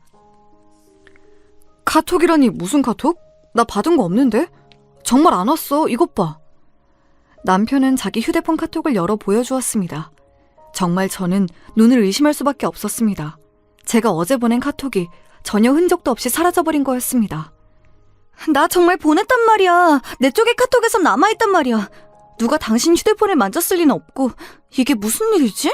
카톡이라니 무슨 카톡? 나 받은 거 없는데? 정말 안 왔어. 이것 봐. 남편은 자기 휴대폰 카톡을 열어 보여주었습니다. 정말 저는 눈을 의심할 수밖에 없었습니다. 제가 어제 보낸 카톡이 전혀 흔적도 없이 사라져버린 거였습니다. 나 정말 보냈단 말이야. 내 쪽에 카톡에서 남아있단 말이야. 누가 당신 휴대폰을 만졌을 리는 없고 이게 무슨 일이지?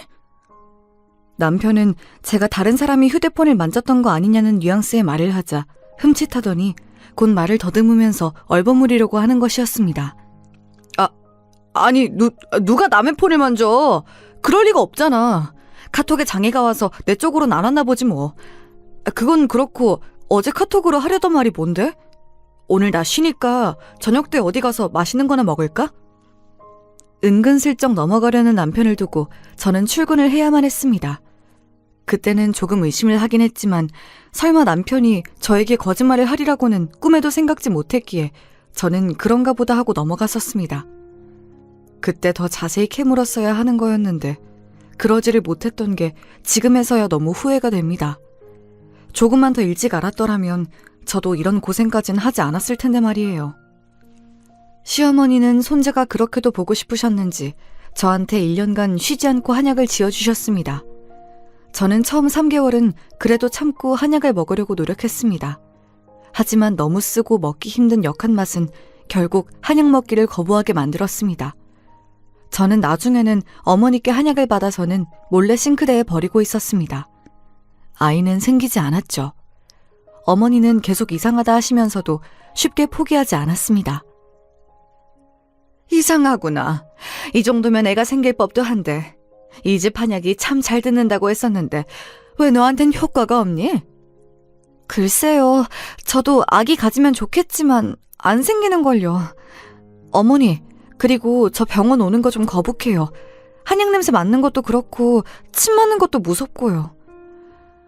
남편은 제가 다른 사람이 휴대폰을 만졌던 거 아니냐는 뉘앙스의 말을 하자 흠칫하더니 곧 말을 더듬으면서 얼버무리려고 하는 것이었습니다. 아니 누가 남의 폰을 만져? 그럴 리가 없잖아. 카톡에 장애가 와서 내 쪽으로는 안 왔나 보지 뭐. 그건 그렇고 어제 카톡으로 하려던 말이 뭔데? 오늘 나 쉬니까 저녁 때 어디 가서 맛있는 거나 먹을까? 은근슬쩍 넘어가려는 남편을 두고 저는 출근을 해야만 했습니다. 그때는 조금 의심을 하긴 했지만 설마 남편이 저에게 거짓말을 하리라고는 꿈에도 생각지 못했기에 저는 그런가 보다 하고 넘어갔었습니다. 그때 더 자세히 캐물었어야 하는 거였는데 그러지를 못했던 게 지금에서야 너무 후회가 됩니다. 조금만 더 일찍 알았더라면 저도 이런 고생까진 하지 않았을 텐데 말이에요. 시어머니는 손자가 그렇게도 보고 싶으셨는지 저한테 1년간 쉬지 않고 한약을 지어주셨습니다. 저는 처음 3개월은 그래도 참고 한약을 먹으려고 노력했습니다. 하지만 너무 쓰고 먹기 힘든 역한 맛은 결국 한약 먹기를 거부하게 만들었습니다. 저는 나중에는 어머니께 한약을 받아서는 몰래 싱크대에 버리고 있었습니다. 아이는 생기지 않았죠. 어머니는 계속 이상하다 하시면서도 쉽게 포기하지 않았습니다. 이상하구나. 이 정도면 애가 생길 법도 한데 이 집 한약이 참 잘 듣는다고 했었는데 왜 너한텐 효과가 없니? 글쎄요. 저도 아기 가지면 좋겠지만 안 생기는걸요. 어머니, 그리고 저 병원 오는 거 좀 거북해요. 한약 냄새 맡는 것도 그렇고 침 맞는 것도 무섭고요.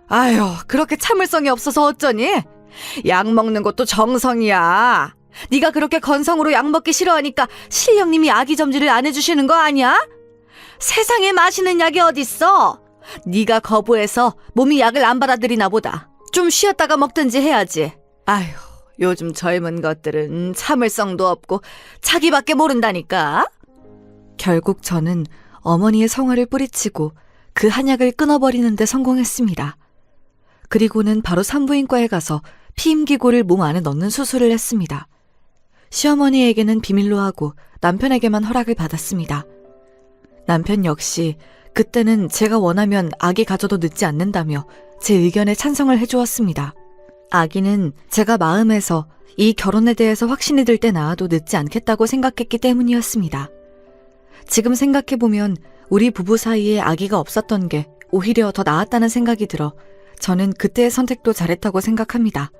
아유, 그렇게 참을성이 없어서 어쩌니? 약 먹는 것도 정성이야. 네가 그렇게 건성으로 약 먹기 싫어하니까 신령님이 아기 점지를 안 해주시는 거 아니야? 세상에 마시는 약이 어딨어? 네가 거부해서 몸이 약을 안 받아들이나 보다. 좀 쉬었다가 먹든지 해야지. 아휴, 요즘 젊은 것들은 참을성도 없고 자기밖에 모른다니까. 결국 저는 어머니의 성화를 뿌리치고 그 한약을 끊어버리는 데 성공했습니다. 그리고는 바로 산부인과에 가서 피임기구를 몸 안에 넣는 수술을 했습니다. 시어머니에게는 비밀로 하고 남편에게만 허락을 받았습니다. 남편 역시 그때는 제가 원하면 아기 가져도 늦지 않는다며 제 의견에 찬성을 해주었습니다. 아기는 제가 마음에서 이 결혼에 대해서 확신이 들 때 낳아도 늦지 않겠다고 생각했기 때문이었습니다. 지금 생각해보면 우리 부부 사이에 아기가 없었던 게 오히려 더 나았다는 생각이 들어 저는 그때의 선택도 잘했다고 생각합니다.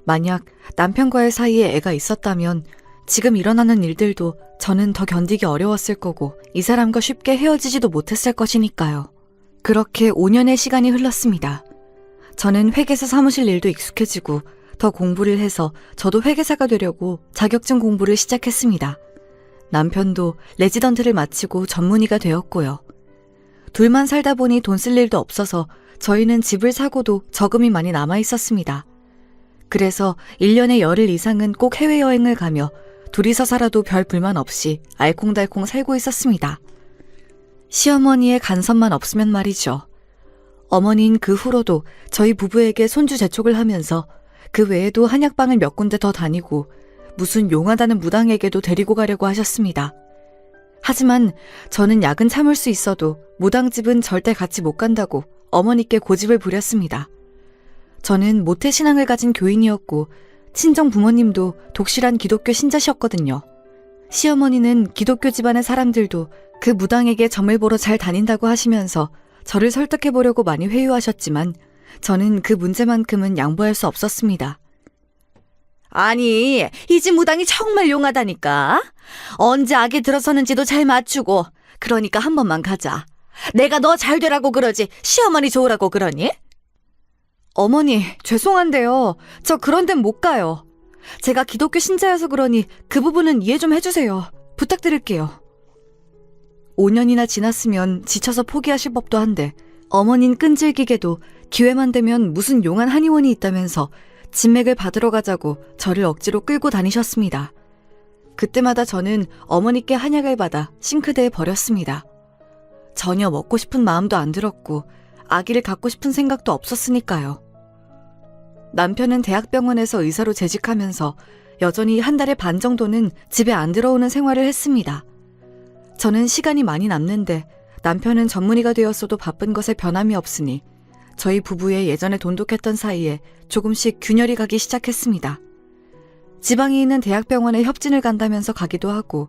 만약 남편과의 사이에 애가 있었다면 지금 일어나는 일들도 저는 더 견디기 어려웠을 거고 이 사람과 쉽게 헤어지지도 못했을 것이니까요. 그렇게 5년의 시간이 흘렀습니다. 저는 회계사 사무실 일도 익숙해지고 더 공부를 해서 저도 회계사가 되려고 자격증 공부를 시작했습니다. 남편도 레지던트를 마치고 전문의가 되었고요. 둘만 살다 보니 돈 쓸 일도 없어서 저희는 집을 사고도 저금이 많이 남아 있었습니다. 그래서 1년에 열흘 이상은 꼭 해외여행을 가며 둘이서 살아도 별 불만 없이 알콩달콩 살고 있었습니다. 시어머니의 간섭만 없으면 말이죠. 어머니는 그 후로도 저희 부부에게 손주 재촉을 하면서 그 외에도 한약방을 몇 군데 더 다니고 무슨 용하다는 무당에게도 데리고 가려고 하셨습니다. 하지만 저는 약은 참을 수 있어도 무당집은 절대 같이 못 간다고 어머니께 고집을 부렸습니다. 저는 모태신앙을 가진 교인이었고 친정 부모님도 독실한 기독교 신자셨거든요. 시어머니는 기독교 집안의 사람들도 그 무당에게 점을 보러 잘 다닌다고 하시면서 저를 설득해보려고 많이 회유하셨지만 저는 그 문제만큼은 양보할 수 없었습니다. 아니, 이 집 무당이 정말 용하다니까. 언제 악에 들어서는지도 잘 맞추고. 그러니까 한 번만 가자. 내가 너 잘 되라고 그러지 시어머니 좋으라고 그러니? 어머니, 죄송한데요. 저 그런 데는 못 가요. 제가 기독교 신자여서 그러니 그 부분은 이해 좀 해주세요. 부탁드릴게요. 5년이나 지났으면 지쳐서 포기하실 법도 한데 어머닌 끈질기게도 기회만 되면 무슨 용한 한의원이 있다면서 진맥을 받으러 가자고 저를 억지로 끌고 다니셨습니다. 그때마다 저는 어머니께 한약을 받아 싱크대에 버렸습니다. 전혀 먹고 싶은 마음도 안 들었고 아기를 갖고 싶은 생각도 없었으니까요. 남편은 대학병원에서 의사로 재직하면서 여전히 한 달에 반 정도는 집에 안 들어오는 생활을 했습니다. 저는 시간이 많이 남는데 남편은 전문의가 되었어도 바쁜 것에 변함이 없으니 저희 부부의 예전에 돈독했던 사이에 조금씩 균열이 가기 시작했습니다. 지방에 있는 대학병원에 협진을 간다면서 가기도 하고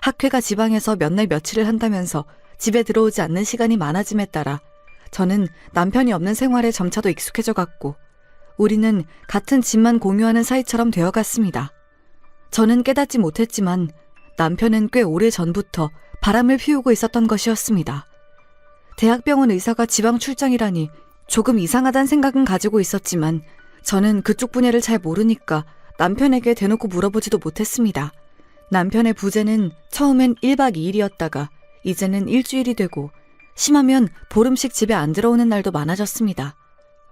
학회가 지방에서 몇 날 며칠을 한다면서 집에 들어오지 않는 시간이 많아짐에 따라 저는 남편이 없는 생활에 점차 더 익숙해져 갔고 우리는 같은 집만 공유하는 사이처럼 되어갔습니다. 저는 깨닫지 못했지만 남편은 꽤 오래 전부터 바람을 피우고 있었던 것이었습니다. 대학병원 의사가 지방 출장이라니 조금 이상하다는 생각은 가지고 있었지만 저는 그쪽 분야를 잘 모르니까 남편에게 대놓고 물어보지도 못했습니다. 남편의 부재는 처음엔 1박 2일이었다가 이제는 일주일이 되고 심하면 보름씩 집에 안 들어오는 날도 많아졌습니다.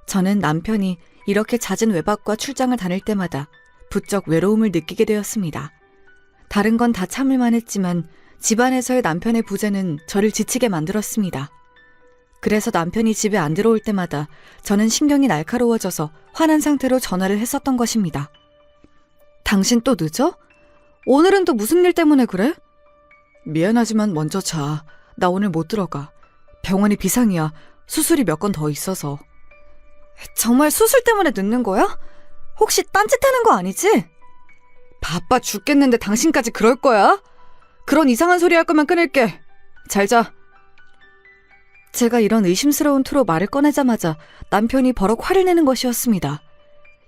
저는 남편이 이렇게 잦은 외박과 출장을 다닐 때마다 부쩍 외로움을 느끼게 되었습니다. 다른 건 다 참을만 했지만 집안에서의 남편의 부재는 저를 지치게 만들었습니다. 그래서 남편이 집에 안 들어올 때마다 저는 신경이 날카로워져서 화난 상태로 전화를 했었던 것입니다. 당신 또 늦어? 오늘은 또 무슨 일 때문에 그래? 미안하지만 먼저 자. 나 오늘 못 들어가. 병원이 비상이야. 수술이 몇 건 더 있어서. 정말 수술 때문에 늦는 거야? 혹시 딴짓하는 거 아니지? 바빠 죽겠는데 당신까지 그럴 거야? 그런 이상한 소리 할 거면 끊을게. 잘 자. 제가 이런 의심스러운 투로 말을 꺼내자마자 남편이 버럭 화를 내는 것이었습니다.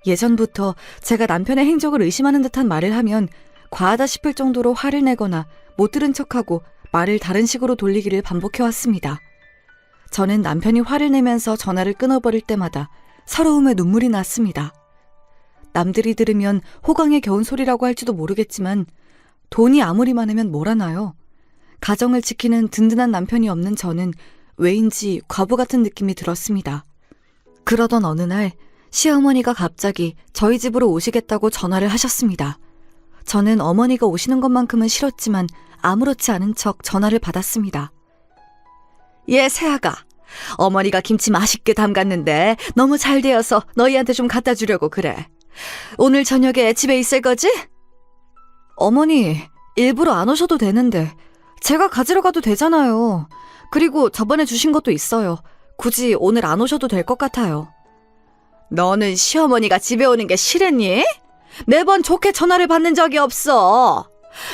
예전부터 제가 남편의 행적을 의심하는 듯한 말을 하면 과하다 싶을 정도로 화를 내거나 못 들은 척하고 말을 다른 식으로 돌리기를 반복해왔습니다. 저는 남편이 화를 내면서 전화를 끊어버릴 때마다 서러움에 눈물이 났습니다. 남들이 들으면 호강에 겨운 소리라고 할지도 모르겠지만 돈이 아무리 많으면 뭘 하나요? 가정을 지키는 든든한 남편이 없는 저는 왜인지 과부 같은 느낌이 들었습니다. 그러던 어느 날 시어머니가 갑자기 저희 집으로 오시겠다고 전화를 하셨습니다. 저는 어머니가 오시는 것만큼은 싫었지만 아무렇지 않은 척 전화를 받았습니다. 예, 새아가. 어머니가 김치 맛있게 담갔는데 너무 잘 되어서 너희한테 좀 갖다 주려고 그래. 오늘 저녁에 집에 있을 거지? 어머니, 일부러 안 오셔도 되는데 제가 가지러 가도 되잖아요. 그리고 저번에 주신 것도 있어요. 굳이 오늘 안 오셔도 될 것 같아요. 너는 시어머니가 집에 오는 게 싫으니? 매번 좋게 전화를 받는 적이 없어.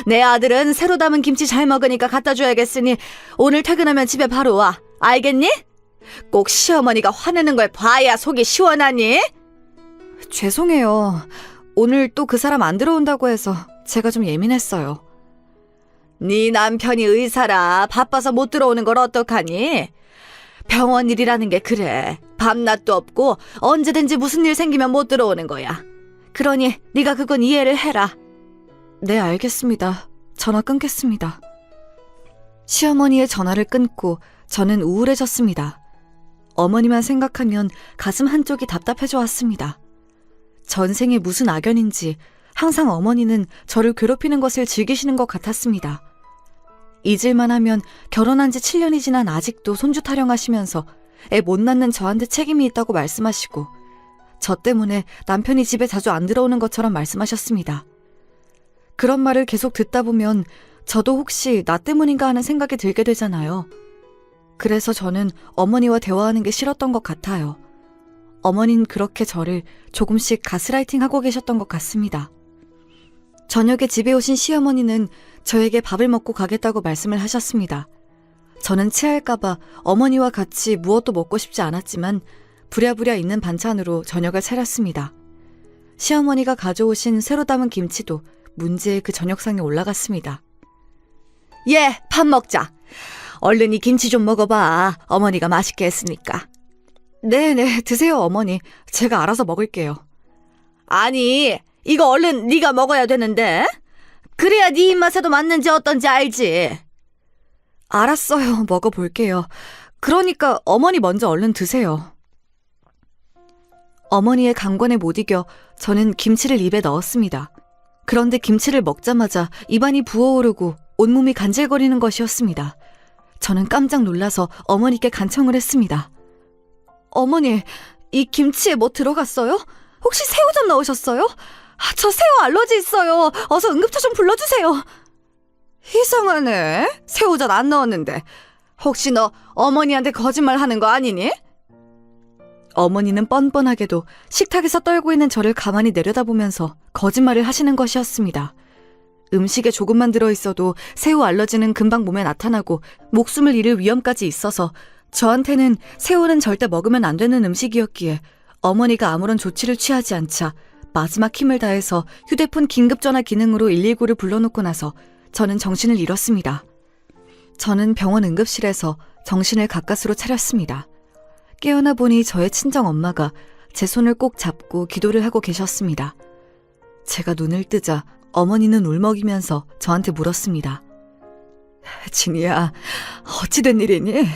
내 아들은 새로 담은 김치 잘 먹으니까 갖다 줘야겠으니 오늘 퇴근하면 집에 바로 와. 알겠니? 꼭 시어머니가 화내는 걸 봐야 속이 시원하니? 죄송해요. 오늘 또 그 사람 안 들어온다고 해서 제가 좀 예민했어요. 네 남편이 의사라 바빠서 못 들어오는 걸 어떡하니? 병원 일이라는 게 그래. 밤낮도 없고 언제든지 무슨 일 생기면 못 들어오는 거야. 그러니 네가 그건 이해를 해라. 네, 알겠습니다. 전화 끊겠습니다. 시어머니의 전화를 끊고 저는 우울해졌습니다. 어머니만 생각하면 가슴 한쪽이 답답해져 왔습니다. 전생에 무슨 악연인지 항상 어머니는 저를 괴롭히는 것을 즐기시는 것 같았습니다. 잊을만 하면 결혼한 지 7년이 지난 아직도 손주 타령하시면서 애 못 낳는 저한테 책임이 있다고 말씀하시고 저 때문에 남편이 집에 자주 안 들어오는 것처럼 말씀하셨습니다. 그런 말을 계속 듣다 보면 저도 혹시 나 때문인가 하는 생각이 들게 되잖아요. 그래서 저는 어머니와 대화하는 게 싫었던 것 같아요. 어머닌 그렇게 저를 조금씩 가스라이팅하고 계셨던 것 같습니다. 저녁에 집에 오신 시어머니는 저에게 밥을 먹고 가겠다고 말씀을 하셨습니다. 저는 체할까봐 어머니와 같이 무엇도 먹고 싶지 않았지만 부랴부랴 있는 반찬으로 저녁을 차렸습니다. 시어머니가 가져오신 새로 담은 김치도 문제의 그 저녁상에 올라갔습니다. 예, 밥 먹자. 얼른 이 김치 좀 먹어봐. 어머니가 맛있게 했으니까. 네네, 드세요 어머니. 제가 알아서 먹을게요. 아니, 이거 얼른 네가 먹어야 되는데. 그래야 네 입맛에도 맞는지 어떤지 알지. 알았어요, 먹어볼게요. 그러니까 어머니 먼저 얼른 드세요. 어머니의 강권에 못 이겨 저는 김치를 입에 넣었습니다. 그런데 김치를 먹자마자 입안이 부어오르고 온몸이 간질거리는 것이었습니다. 저는 깜짝 놀라서 어머니께 간청을 했습니다. 어머니, 이 김치에 뭐 들어갔어요? 혹시 새우 좀 넣으셨어요? 저 새우 알러지 있어요. 어서 응급차 좀 불러주세요. 이상하네. 새우젓 안 넣었는데. 혹시 너 어머니한테 거짓말 하는 거 아니니? 어머니는 뻔뻔하게도 식탁에서 떨고 있는 저를 가만히 내려다보면서 거짓말을 하시는 것이었습니다. 음식에 조금만 들어있어도 새우 알러지는 금방 몸에 나타나고 목숨을 잃을 위험까지 있어서 저한테는 새우는 절대 먹으면 안 되는 음식이었기에 어머니가 아무런 조치를 취하지 않자 마지막 힘을 다해서 휴대폰 긴급전화 기능으로 119를 불러놓고 나서 저는 정신을 잃었습니다. 저는 병원 응급실에서 정신을 가까스로 차렸습니다. 깨어나 보니 저의 친정엄마가 제 손을 꼭 잡고 기도를 하고 계셨습니다. 제가 눈을 뜨자 어머니는 울먹이면서 저한테 물었습니다. 진이야, 어찌된 일이니?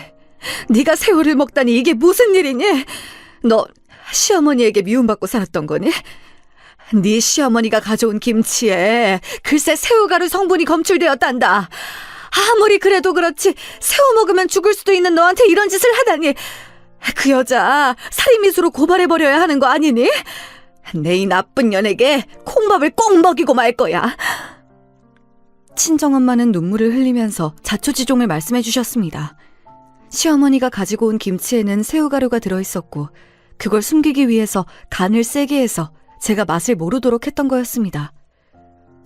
네가 새우를 먹다니 이게 무슨 일이니? 너 시어머니에게 미움받고 살았던 거니? 네 시어머니가 가져온 김치에 글쎄 새우가루 성분이 검출되었단다. 아무리 그래도 그렇지 새우 먹으면 죽을 수도 있는 너한테 이런 짓을 하다니. 그 여자 살인미수로 고발해버려야 하는 거 아니니? 내 이 나쁜 년에게 콩밥을 꼭 먹이고 말 거야. 친정엄마는 눈물을 흘리면서 자초지종을 말씀해 주셨습니다. 시어머니가 가지고 온 김치에는 새우가루가 들어있었고 그걸 숨기기 위해서 간을 세게 해서 제가 맛을 모르도록 했던 거였습니다.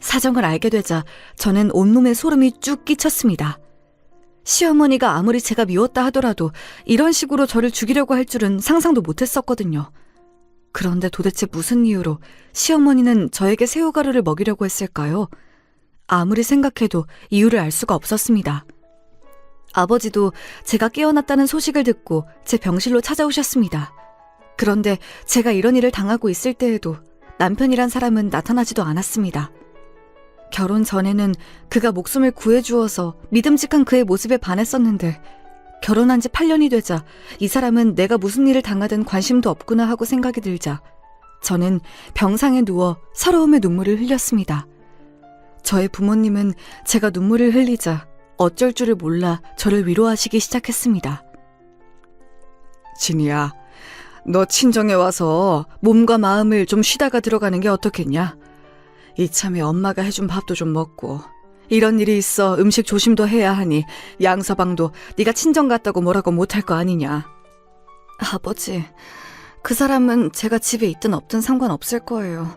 사정을 알게 되자 저는 온몸에 소름이 쭉 끼쳤습니다. 시어머니가 아무리 제가 미웠다 하더라도 이런 식으로 저를 죽이려고 할 줄은 상상도 못했었거든요. 그런데 도대체 무슨 이유로 시어머니는 저에게 새우가루를 먹이려고 했을까요? 아무리 생각해도 이유를 알 수가 없었습니다. 아버지도 제가 깨어났다는 소식을 듣고 제 병실로 찾아오셨습니다. 그런데 제가 이런 일을 당하고 있을 때에도 남편이란 사람은 나타나지도 않았습니다. 결혼 전에는 그가 목숨을 구해주어서 믿음직한 그의 모습에 반했었는데 결혼한 지 8년이 되자 이 사람은 내가 무슨 일을 당하든 관심도 없구나 하고 생각이 들자 저는 병상에 누워 서러움의 눈물을 흘렸습니다. 저의 부모님은 제가 눈물을 흘리자 어쩔 줄을 몰라 저를 위로하시기 시작했습니다. 진이야, 너 친정에 와서 몸과 마음을 좀 쉬다가 들어가는 게 어떻겠냐? 이참에 엄마가 해준 밥도 좀 먹고 이런 일이 있어 음식 조심도 해야 하니 양서방도 네가 친정 갔다고 뭐라고 못할 거 아니냐. 아버지, 그 사람은 제가 집에 있든 없든 상관없을 거예요.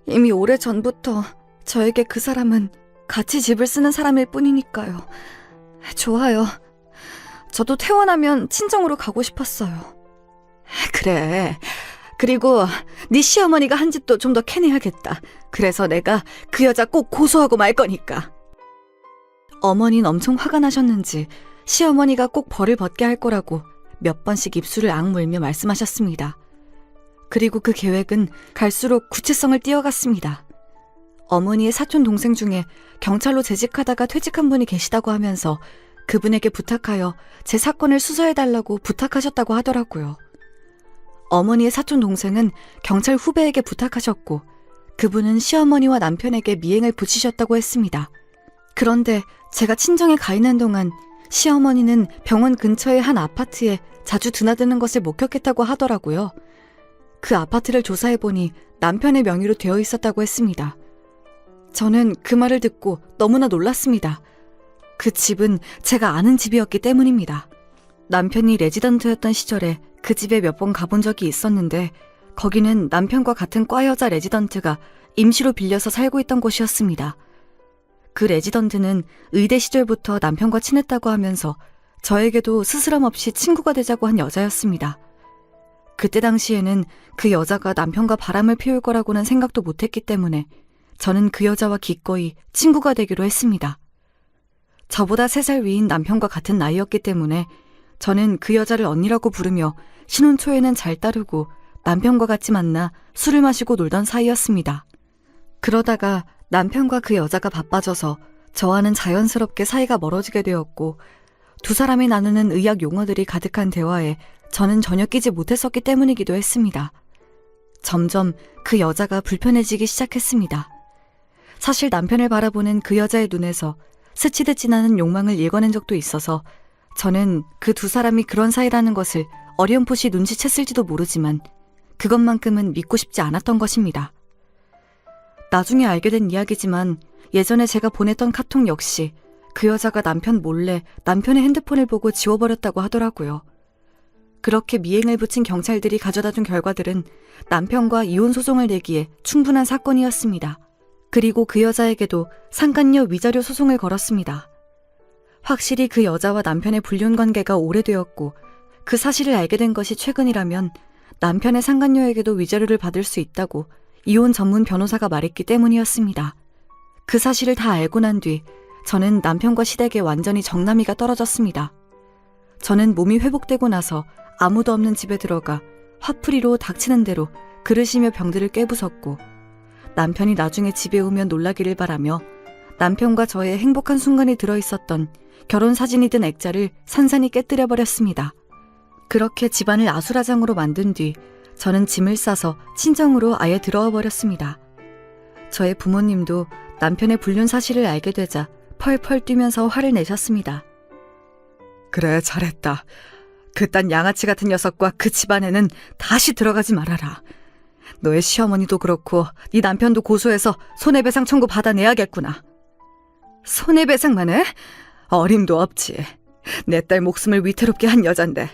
이미 오래전부터 저에게 그 사람은 같이 집을 쓰는 사람일 뿐이니까요. 좋아요. 저도 퇴원하면 친정으로 가고 싶었어요. 그래. 그리고 네 시어머니가 한 짓도 좀 더 캐내야겠다. 그래서 내가 그 여자 꼭 고소하고 말 거니까. 어머니는 엄청 화가 나셨는지 시어머니가 꼭 벌을 받게 할 거라고 몇 번씩 입술을 악물며 말씀하셨습니다. 그리고 그 계획은 갈수록 구체성을 띄어갔습니다. 어머니의 사촌 동생 중에 경찰로 재직하다가 퇴직한 분이 계시다고 하면서 그분에게 부탁하여 제 사건을 수사해달라고 부탁하셨다고 하더라고요. 어머니의 사촌 동생은 경찰 후배에게 부탁하셨고 그분은 시어머니와 남편에게 미행을 붙이셨다고 했습니다. 그런데 제가 친정에 가 있는 동안 시어머니는 병원 근처의 한 아파트에 자주 드나드는 것을 목격했다고 하더라고요. 그 아파트를 조사해보니 남편의 명의로 되어 있었다고 했습니다. 저는 그 말을 듣고 너무나 놀랐습니다. 그 집은 제가 아는 집이었기 때문입니다. 남편이 레지던트였던 시절에 그 집에 몇 번 가본 적이 있었는데 거기는 남편과 같은 과 여자 레지던트가 임시로 빌려서 살고 있던 곳이었습니다. 그 레지던트는 의대 시절부터 남편과 친했다고 하면서 저에게도 스스럼 없이 친구가 되자고 한 여자였습니다. 그때 당시에는 그 여자가 남편과 바람을 피울 거라고는 생각도 못했기 때문에 저는 그 여자와 기꺼이 친구가 되기로 했습니다. 저보다 3살 위인 남편과 같은 나이였기 때문에 저는 그 여자를 언니라고 부르며 신혼 초에는 잘 따르고 남편과 같이 만나 술을 마시고 놀던 사이였습니다. 그러다가 남편과 그 여자가 바빠져서 저와는 자연스럽게 사이가 멀어지게 되었고 두 사람이 나누는 의학 용어들이 가득한 대화에 저는 전혀 끼지 못했었기 때문이기도 했습니다. 점점 그 여자가 불편해지기 시작했습니다. 사실 남편을 바라보는 그 여자의 눈에서 스치듯 지나는 욕망을 읽어낸 적도 있어서 저는 그 두 사람이 그런 사이라는 것을 어렴풋이 눈치챘을지도 모르지만 그것만큼은 믿고 싶지 않았던 것입니다. 나중에 알게 된 이야기지만 예전에 제가 보냈던 카톡 역시 그 여자가 남편 몰래 남편의 핸드폰을 보고 지워버렸다고 하더라고요. 그렇게 미행을 붙인 경찰들이 가져다준 결과들은 남편과 이혼 소송을 내기에 충분한 사건이었습니다. 그리고 그 여자에게도 상간녀 위자료 소송을 걸었습니다. 확실히 그 여자와 남편의 불륜 관계가 오래되었고 그 사실을 알게 된 것이 최근이라면 남편의 상간녀에게도 위자료를 받을 수 있다고 이혼 전문 변호사가 말했기 때문이었습니다. 그 사실을 다 알고 난 뒤 저는 남편과 시댁에 완전히 정남이가 떨어졌습니다. 저는 몸이 회복되고 나서 아무도 없는 집에 들어가 화풀이로 닥치는 대로 그릇이며 병들을 깨부쉈고 남편이 나중에 집에 오면 놀라기를 바라며 남편과 저의 행복한 순간이 들어있었던 결혼 사진이 든 액자를 산산히 깨뜨려 버렸습니다. 그렇게 집안을 아수라장으로 만든 뒤 저는 짐을 싸서 친정으로 아예 들어와 버렸습니다. 저의 부모님도 남편의 불륜 사실을 알게 되자 펄펄 뛰면서 화를 내셨습니다. 그래, 잘했다. 그딴 양아치 같은 녀석과 그 집안에는 다시 들어가지 말아라. 너의 시어머니도 그렇고 네 남편도 고소해서 손해배상 청구 받아내야겠구나. 손해배상만 해? 어림도 없지. 내 딸 목숨을 위태롭게 한 여잔데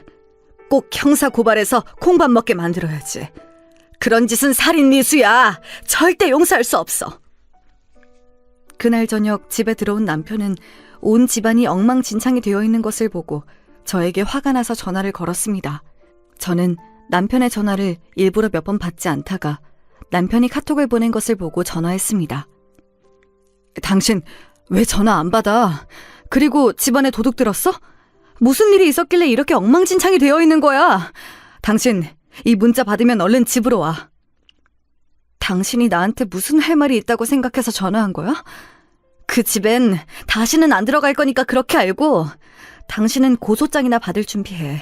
꼭 형사 고발해서 콩밥 먹게 만들어야지. 그런 짓은 살인 미수야. 절대 용서할 수 없어. 그날 저녁 집에 들어온 남편은 온 집안이 엉망진창이 되어 있는 것을 보고 저에게 화가 나서 전화를 걸었습니다. 저는 남편의 전화를 일부러 몇 번 받지 않다가 남편이 카톡을 보낸 것을 보고 전화했습니다. 당신 왜 전화 안 받아? 그리고 집안에 도둑 들었어? 무슨 일이 있었길래 이렇게 엉망진창이 되어 있는 거야? 당신 이 문자 받으면 얼른 집으로 와. 당신이 나한테 무슨 할 말이 있다고 생각해서 전화한 거야? 그 집엔 다시는 안 들어갈 거니까 그렇게 알고 당신은 고소장이나 받을 준비해.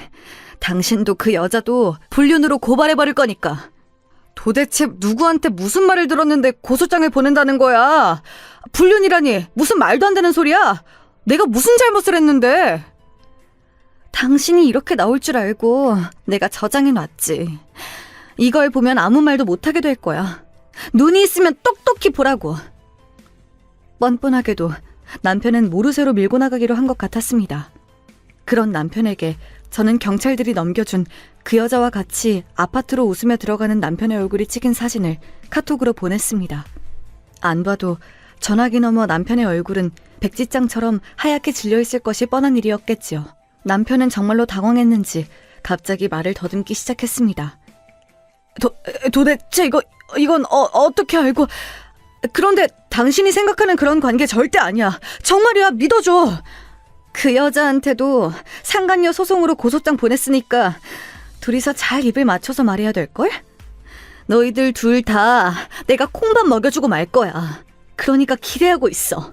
당신도 그 여자도 불륜으로 고발해버릴 거니까. 도대체 누구한테 무슨 말을 들었는데 고소장을 보낸다는 거야? 불륜이라니 무슨 말도 안 되는 소리야? 내가 무슨 잘못을 했는데? 당신이 이렇게 나올 줄 알고 내가 저장해놨지. 이걸 보면 아무 말도 못하게 될 거야. 눈이 있으면 똑똑히 보라고. 뻔뻔하게도 남편은 모르쇠로 밀고 나가기로 한 것 같았습니다. 그런 남편에게 저는 경찰들이 넘겨준 그 여자와 같이 아파트로 웃으며 들어가는 남편의 얼굴이 찍힌 사진을 카톡으로 보냈습니다. 안 봐도 전화기 너머 남편의 얼굴은 백지장처럼 하얗게 질려있을 것이 뻔한 일이었겠지요. 남편은 정말로 당황했는지 갑자기 말을 더듬기 시작했습니다. 도대체 이건 어떻게 알고? 그런데 당신이 생각하는 그런 관계 절대 아니야. 정말이야, 믿어줘. 그 여자한테도 상간녀 소송으로 고소장 보냈으니까 둘이서 잘 입을 맞춰서 말해야 될걸? 너희들 둘 다 내가 콩밥 먹여주고 말 거야. 그러니까 기대하고 있어.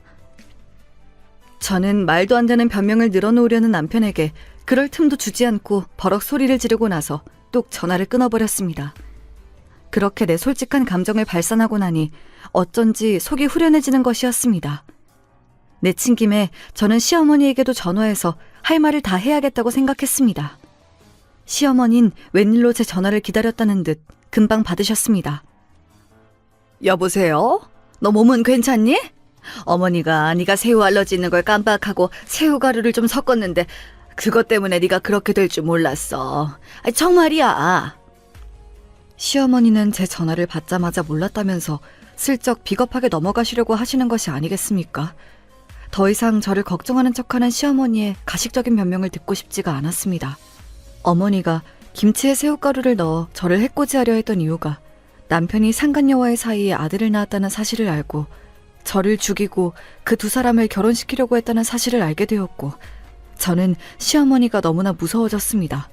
저는 말도 안 되는 변명을 늘어놓으려는 남편에게 그럴 틈도 주지 않고 버럭 소리를 지르고 나서 뚝 전화를 끊어버렸습니다. 그렇게 내 솔직한 감정을 발산하고 나니 어쩐지 속이 후련해지는 것이었습니다. 내친 김에 저는 시어머니에게도 전화해서 할 말을 다 해야겠다고 생각했습니다. 시어머니는 웬일로 제 전화를 기다렸다는 듯 금방 받으셨습니다. 여보세요? 너 몸은 괜찮니? 어머니가 네가 새우 알러지 있는 걸 깜빡하고 새우가루를 좀 섞었는데 그것 때문에 네가 그렇게 될 줄 몰랐어. 정말이야. 시어머니는 제 전화를 받자마자 몰랐다면서 슬쩍 비겁하게 넘어가시려고 하시는 것이 아니겠습니까? 더 이상 저를 걱정하는 척하는 시어머니의 가식적인 변명을 듣고 싶지가 않았습니다. 어머니가 김치에 새우가루를 넣어 저를 해코지하려 했던 이유가 남편이 상간녀와의 사이에 아들을 낳았다는 사실을 알고 저를 죽이고 그 두 사람을 결혼시키려고 했다는 사실을 알게 되었고 저는 시어머니가 너무나 무서워졌습니다.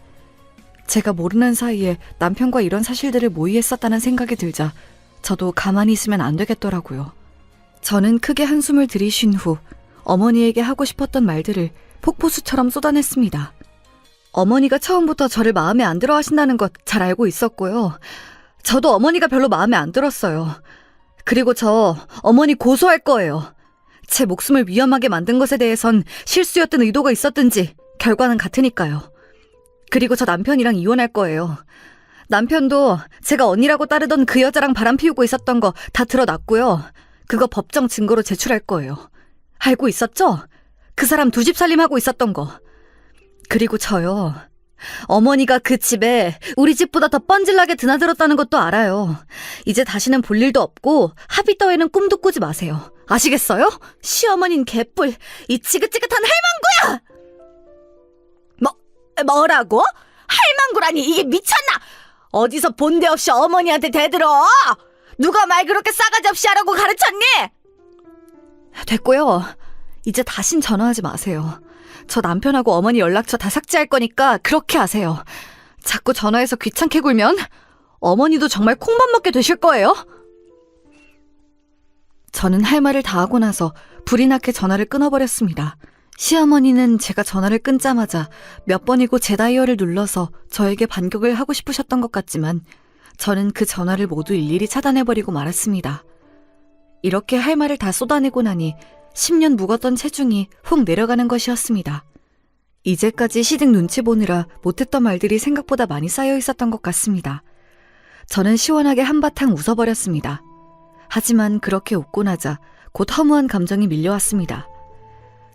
제가 모르는 사이에 남편과 이런 사실들을 모의했었다는 생각이 들자 저도 가만히 있으면 안 되겠더라고요. 저는 크게 한숨을 들이쉰 후 어머니에게 하고 싶었던 말들을 폭포수처럼 쏟아냈습니다. 어머니가 처음부터 저를 마음에 안 들어 하신다는 것 잘 알고 있었고요. 저도 어머니가 별로 마음에 안 들었어요. 그리고 저 어머니 고소할 거예요. 제 목숨을 위험하게 만든 것에 대해선 실수였든 의도가 있었든지 결과는 같으니까요. 그리고 저 남편이랑 이혼할 거예요. 남편도 제가 언니라고 따르던 그 여자랑 바람 피우고 있었던 거 다 드러났고요. 그거 법정 증거로 제출할 거예요. 알고 있었죠? 그 사람 두 집 살림하고 있었던 거. 그리고 저요. 어머니가 그 집에 우리 집보다 더 뻔질나게 드나들었다는 것도 알아요. 이제 다시는 볼 일도 없고 합의 따위는 꿈도 꾸지 마세요. 아시겠어요? 시어머니는 개뿔, 이 지긋지긋한 할망구야! 뭐라고? 할망구라니 이게 미쳤나? 어디서 본데 없이 어머니한테 대들어? 누가 말 그렇게 싸가지 없이 하라고 가르쳤니? 됐고요. 이제 다신 전화하지 마세요. 저 남편하고 어머니 연락처 다 삭제할 거니까 그렇게 하세요. 자꾸 전화해서 귀찮게 굴면 어머니도 정말 콩밥 먹게 되실 거예요. 저는 할 말을 다 하고 나서 불이 나게 전화를 끊어버렸습니다. 시어머니는 제가 전화를 끊자마자 몇 번이고 제 다이얼을 눌러서 저에게 반격을 하고 싶으셨던 것 같지만 저는 그 전화를 모두 일일이 차단해버리고 말았습니다. 이렇게 할 말을 다 쏟아내고 나니 10년 묵었던 체중이 훅 내려가는 것이었습니다. 이제까지 시댁 눈치 보느라 못했던 말들이 생각보다 많이 쌓여 있었던 것 같습니다. 저는 시원하게 한바탕 웃어버렸습니다. 하지만 그렇게 웃고 나자 곧 허무한 감정이 밀려왔습니다.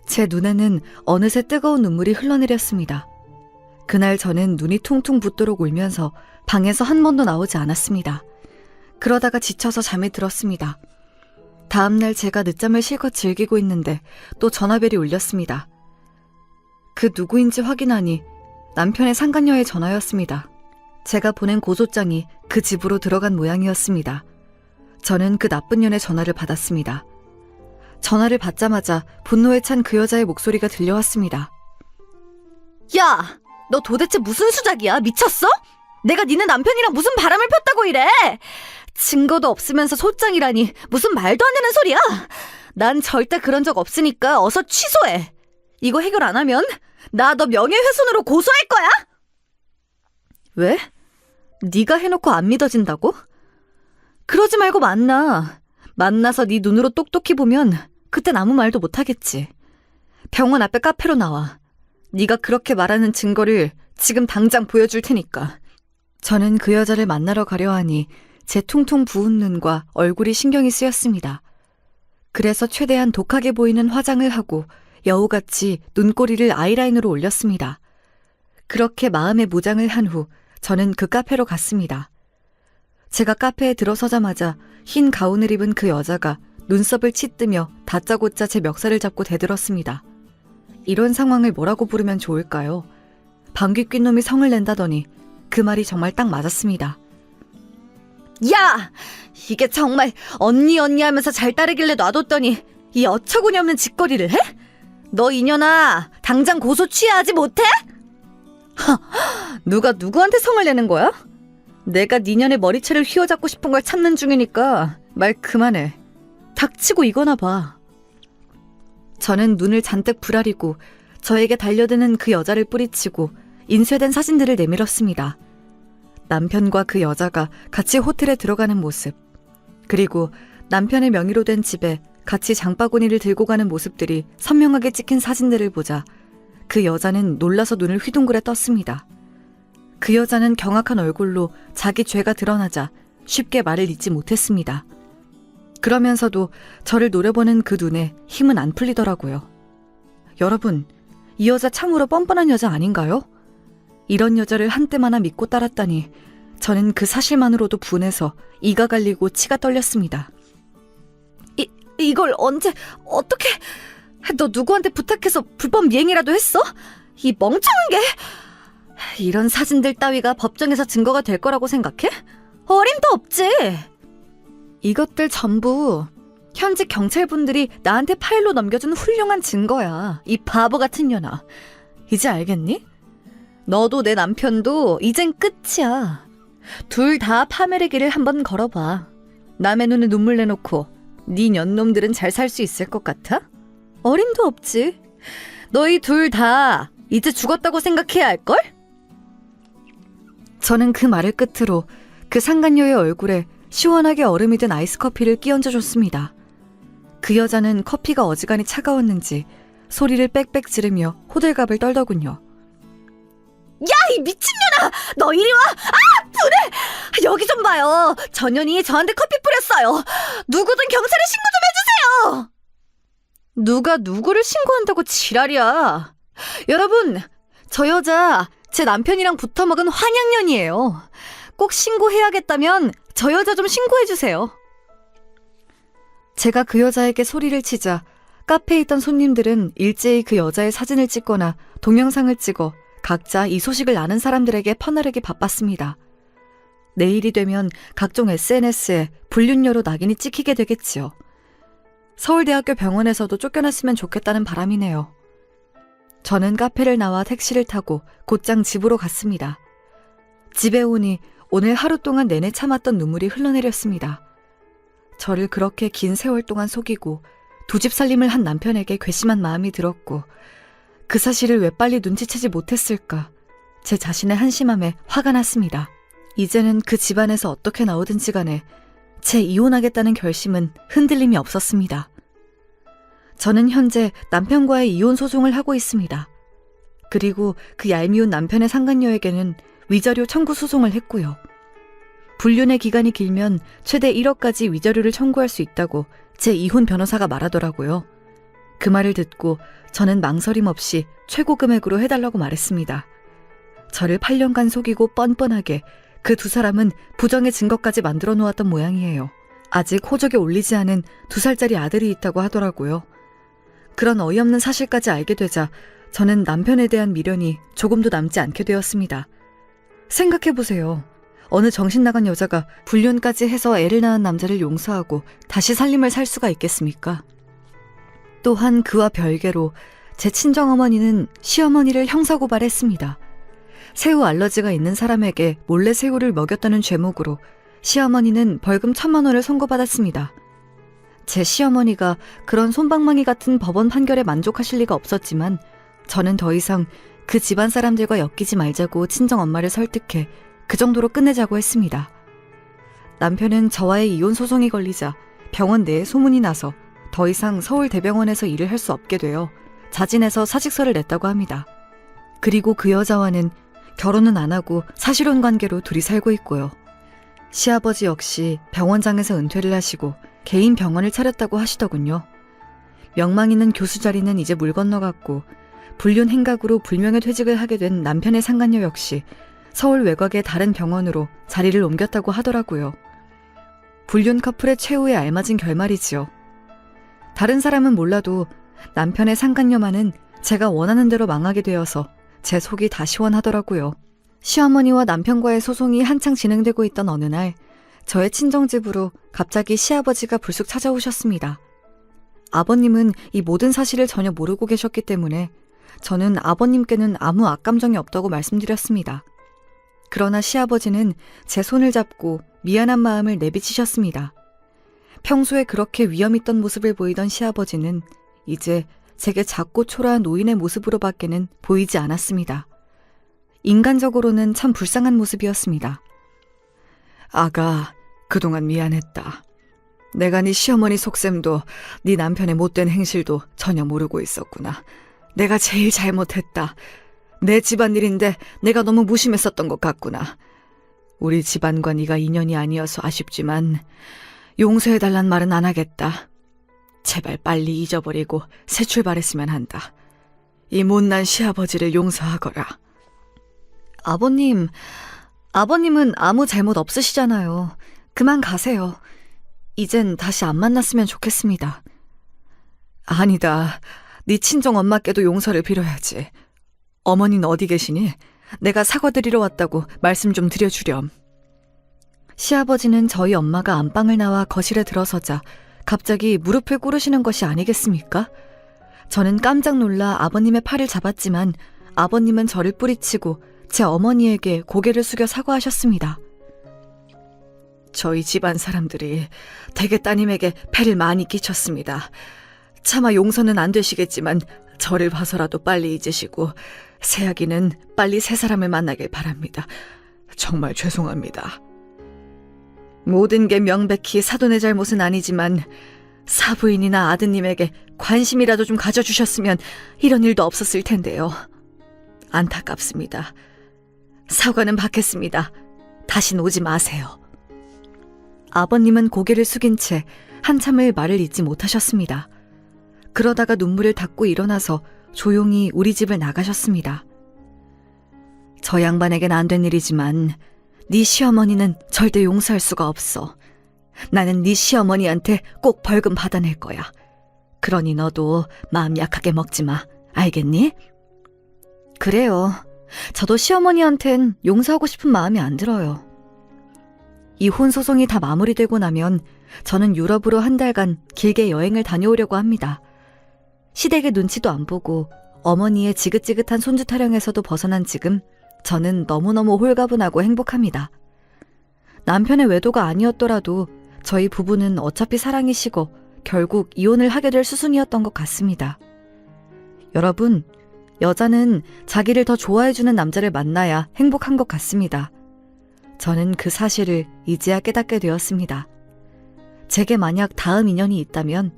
제 눈에는 어느새 뜨거운 눈물이 흘러내렸습니다. 그날 저는 눈이 퉁퉁 붓도록 울면서 방에서 한 번도 나오지 않았습니다. 그러다가 지쳐서 잠에 들었습니다. 다음날 제가 늦잠을 실컷 즐기고 있는데 또 전화벨이 울렸습니다. 그 누구인지 확인하니 남편의 상간녀의 전화였습니다. 제가 보낸 고소장이 그 집으로 들어간 모양이었습니다. 저는 그 나쁜 년의 전화를 받았습니다. 전화를 받자마자 분노에 찬 그 여자의 목소리가 들려왔습니다. 야! 너 도대체 무슨 수작이야? 미쳤어? 내가 니네 남편이랑 무슨 바람을 폈다고 이래? 증거도 없으면서 소장이라니 무슨 말도 안 되는 소리야? 난 절대 그런 적 없으니까 어서 취소해. 이거 해결 안 하면 나 너 명예훼손으로 고소할 거야? 왜? 네가 해놓고 안 믿어진다고? 그러지 말고 만나서 네 눈으로 똑똑히 보면 그땐 아무 말도 못하겠지. 병원 앞에 카페로 나와. 네가 그렇게 말하는 증거를 지금 당장 보여줄 테니까. 저는 그 여자를 만나러 가려 하니 제 퉁퉁 부은 눈과 얼굴이 신경이 쓰였습니다. 그래서 최대한 독하게 보이는 화장을 하고 여우같이 눈꼬리를 아이라인으로 올렸습니다. 그렇게 마음의 무장을 한 후 저는 그 카페로 갔습니다. 제가 카페에 들어서자마자 흰 가운을 입은 그 여자가 눈썹을 치뜨며 다짜고짜 제 멱살을 잡고 대들었습니다. 이런 상황을 뭐라고 부르면 좋을까요? 방귀 낀 놈이 성을 낸다더니 그 말이 정말 딱 맞았습니다. 야! 이게 정말 언니 하면서 잘 따르길래 놔뒀더니 이 어처구니 없는 짓거리를 해? 너 이년아 당장 고소 취하하지 못해? 누가 누구한테 성을 내는 거야? 내가 니년의 머리채를 휘어잡고 싶은 걸 참는 중이니까 말 그만해. 닥치고 이거나 봐. 저는 눈을 잔뜩 부라리고 저에게 달려드는 그 여자를 뿌리치고 인쇄된 사진들을 내밀었습니다. 남편과 그 여자가 같이 호텔에 들어가는 모습, 그리고 남편의 명의로 된 집에 같이 장바구니를 들고 가는 모습들이 선명하게 찍힌 사진들을 보자 그 여자는 놀라서 눈을 휘둥그레 떴습니다. 그 여자는 경악한 얼굴로 자기 죄가 드러나자 쉽게 말을 잇지 못했습니다. 그러면서도 저를 노려보는 그 눈에 힘은 안 풀리더라고요. 여러분, 이 여자 참으로 뻔뻔한 여자 아닌가요? 이런 여자를 한때마나 믿고 따랐다니 저는 그 사실만으로도 분해서 이가 갈리고 치가 떨렸습니다. 이걸 언제, 어떻게, 너 누구한테 부탁해서 불법 미행이라도 했어? 이 멍청한 게! 이런 사진들 따위가 법정에서 증거가 될 거라고 생각해? 어림도 없지! 이것들 전부 현직 경찰분들이 나한테 파일로 넘겨준 훌륭한 증거야. 이 바보 같은 년아. 이제 알겠니? 너도 내 남편도 이젠 끝이야. 둘 다 파멸의 길을 한번 걸어봐. 남의 눈에 눈물 내놓고 네 년놈들은 잘 살 수 있을 것 같아? 어림도 없지. 너희 둘 다 이제 죽었다고 생각해야 할걸? 저는 그 말을 끝으로 그 상간녀의 얼굴에 시원하게 얼음이 든 아이스 커피를 끼얹어 줬습니다. 그 여자는 커피가 어지간히 차가웠는지 소리를 빽빽 지르며 호들갑을 떨더군요. 야, 이 미친년아! 너 이리 와! 아! 분해! 여기 좀 봐요. 저 년이 저한테 커피 뿌렸어요. 누구든 경찰에 신고 좀 해주세요! 누가 누구를 신고한다고 지랄이야. 여러분, 저 여자 제 남편이랑 붙어먹은 환양년이에요. 꼭 신고해야겠다면 저 여자 좀 신고해주세요. 제가 그 여자에게 소리를 치자 카페에 있던 손님들은 일제히 그 여자의 사진을 찍거나 동영상을 찍어 각자 이 소식을 아는 사람들에게 퍼나르기 바빴습니다. 내일이 되면 각종 SNS에 불륜녀로 낙인이 찍히게 되겠지요. 서울대학교 병원에서도 쫓겨났으면 좋겠다는 바람이네요. 저는 카페를 나와 택시를 타고 곧장 집으로 갔습니다. 집에 오니 오늘 하루 동안 내내 참았던 눈물이 흘러내렸습니다. 저를 그렇게 긴 세월 동안 속이고 두 집 살림을 한 남편에게 괘씸한 마음이 들었고 그 사실을 왜 빨리 눈치채지 못했을까 제 자신의 한심함에 화가 났습니다. 이제는 그 집안에서 어떻게 나오든지 간에 제 이혼하겠다는 결심은 흔들림이 없었습니다. 저는 현재 남편과의 이혼 소송을 하고 있습니다. 그리고 그 얄미운 남편의 상간녀에게는 위자료 청구 소송을 했고요. 불륜의 기간이 길면 최대 1억까지 위자료를 청구할 수 있다고 제 이혼 변호사가 말하더라고요. 그 말을 듣고 저는 망설임 없이 최고 금액으로 해달라고 말했습니다. 저를 8년간 속이고 뻔뻔하게 그 두 사람은 부정의 증거까지 만들어 놓았던 모양이에요. 아직 호적에 올리지 않은 2살짜리 아들이 있다고 하더라고요. 그런 어이없는 사실까지 알게 되자 저는 남편에 대한 미련이 조금도 남지 않게 되었습니다. 생각해보세요. 어느 정신 나간 여자가 불륜까지 해서 애를 낳은 남자를 용서하고 다시 살림을 살 수가 있겠습니까? 또한 그와 별개로 제 친정어머니는 시어머니를 형사고발했습니다. 새우 알러지가 있는 사람에게 몰래 새우를 먹였다는 죄목으로 시어머니는 벌금 1,000만 원을 선고받았습니다. 제 시어머니가 그런 솜방망이 같은 법원 판결에 만족하실 리가 없었지만 저는 더 이상 그 집안 사람들과 엮이지 말자고 친정엄마를 설득해 그 정도로 끝내자고 했습니다. 남편은 저와의 이혼 소송이 걸리자 병원 내에 소문이 나서 더 이상 서울대병원에서 일을 할 수 없게 되어 자진해서 사직서를 냈다고 합니다. 그리고 그 여자와는 결혼은 안 하고 사실혼 관계로 둘이 살고 있고요. 시아버지 역시 병원장에서 은퇴를 하시고 개인 병원을 차렸다고 하시더군요. 명망 있는 교수 자리는 이제 물 건너갔고 불륜 행각으로 불명예 퇴직을 하게 된 남편의 상간녀 역시 서울 외곽의 다른 병원으로 자리를 옮겼다고 하더라고요. 불륜 커플의 최후에 알맞은 결말이지요. 다른 사람은 몰라도 남편의 상간녀만은 제가 원하는 대로 망하게 되어서 제 속이 다 시원하더라고요. 시어머니와 남편과의 소송이 한창 진행되고 있던 어느 날 저의 친정집으로 갑자기 시아버지가 불쑥 찾아오셨습니다. 아버님은 이 모든 사실을 전혀 모르고 계셨기 때문에 저는 아버님께는 아무 악감정이 없다고 말씀드렸습니다. 그러나 시아버지는 제 손을 잡고 미안한 마음을 내비치셨습니다. 평소에 그렇게 위험 있던 모습을 보이던 시아버지는 이제 제게 작고 초라한 노인의 모습으로밖에는 보이지 않았습니다. 인간적으로는 참 불쌍한 모습이었습니다. 아가, 그동안 미안했다. 내가 네 시어머니 속셈도 네 남편의 못된 행실도 전혀 모르고 있었구나. 내가 제일 잘못했다. 내 집안일인데 내가 너무 무심했었던 것 같구나. 우리 집안과 네가 인연이 아니어서 아쉽지만 용서해달란 말은 안 하겠다. 제발 빨리 잊어버리고 새 출발했으면 한다. 이 못난 시아버지를 용서하거라. 아버님은 아무 잘못 없으시잖아요. 그만 가세요. 이젠 다시 안 만났으면 좋겠습니다. 아니다. 네 친정 엄마께도 용서를 빌어야지. 어머니는 어디 계시니? 내가 사과드리러 왔다고 말씀 좀 드려주렴. 시아버지는 저희 엄마가 안방을 나와 거실에 들어서자 갑자기 무릎을 꿇으시는 것이 아니겠습니까? 저는 깜짝 놀라 아버님의 팔을 잡았지만 아버님은 저를 뿌리치고 제 어머니에게 고개를 숙여 사과하셨습니다. 저희 집안 사람들이 대개 따님에게 폐를 많이 끼쳤습니다. 차마 용서는 안 되시겠지만 저를 봐서라도 빨리 잊으시고 새아기는 빨리 새 사람을 만나길 바랍니다. 정말 죄송합니다. 모든 게 명백히 사돈의 잘못은 아니지만 사부인이나 아드님에게 관심이라도 좀 가져주셨으면 이런 일도 없었을 텐데요. 안타깝습니다. 사과는 받겠습니다. 다신 오지 마세요. 아버님은 고개를 숙인 채 한참을 말을 잇지 못하셨습니다. 그러다가 눈물을 닦고 일어나서 조용히 우리 집을 나가셨습니다. 저 양반에겐 안 된 일이지만 네 시어머니는 절대 용서할 수가 없어. 나는 네 시어머니한테 꼭 벌금 받아낼 거야. 그러니 너도 마음 약하게 먹지 마. 알겠니? 그래요. 저도 시어머니한텐 용서하고 싶은 마음이 안 들어요. 이혼 소송이 다 마무리되고 나면 저는 유럽으로 한 달간 길게 여행을 다녀오려고 합니다. 시댁의 눈치도 안 보고 어머니의 지긋지긋한 손주 타령에서도 벗어난 지금 저는 너무너무 홀가분하고 행복합니다. 남편의 외도가 아니었더라도 저희 부부는 어차피 사랑이 식어 결국 이혼을 하게 될 수순이었던 것 같습니다. 여러분, 여자는 자기를 더 좋아해주는 남자를 만나야 행복한 것 같습니다. 저는 그 사실을 이제야 깨닫게 되었습니다. 제게 만약 다음 인연이 있다면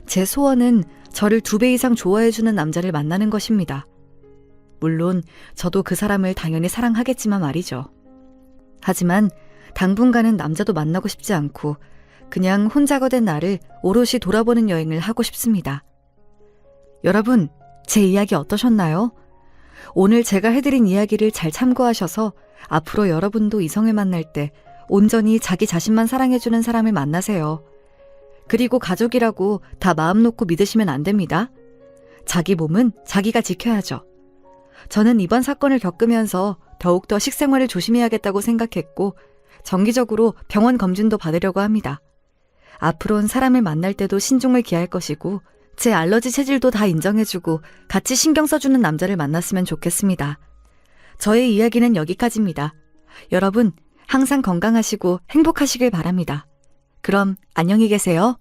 제 소원은 저를 2배 이상 좋아해주는 남자를 만나는 것입니다. 물론 저도 그 사람을 당연히 사랑하겠지만 말이죠. 하지만 당분간은 남자도 만나고 싶지 않고 그냥 혼자가 된 나를 오롯이 돌아보는 여행을 하고 싶습니다. 여러분, 제 이야기 어떠셨나요? 오늘 제가 해드린 이야기를 잘 참고하셔서 앞으로 여러분도 이성을 만날 때 온전히 자기 자신만 사랑해주는 사람을 만나세요. 그리고 가족이라고 다 마음 놓고 믿으시면 안 됩니다. 자기 몸은 자기가 지켜야죠. 저는 이번 사건을 겪으면서 더욱더 식생활을 조심해야겠다고 생각했고 정기적으로 병원 검진도 받으려고 합니다. 앞으로는 사람을 만날 때도 신중을 기할 것이고 제 알러지 체질도 다 인정해주고 같이 신경 써주는 남자를 만났으면 좋겠습니다. 저의 이야기는 여기까지입니다. 여러분, 항상 건강하시고 행복하시길 바랍니다. 그럼 안녕히 계세요.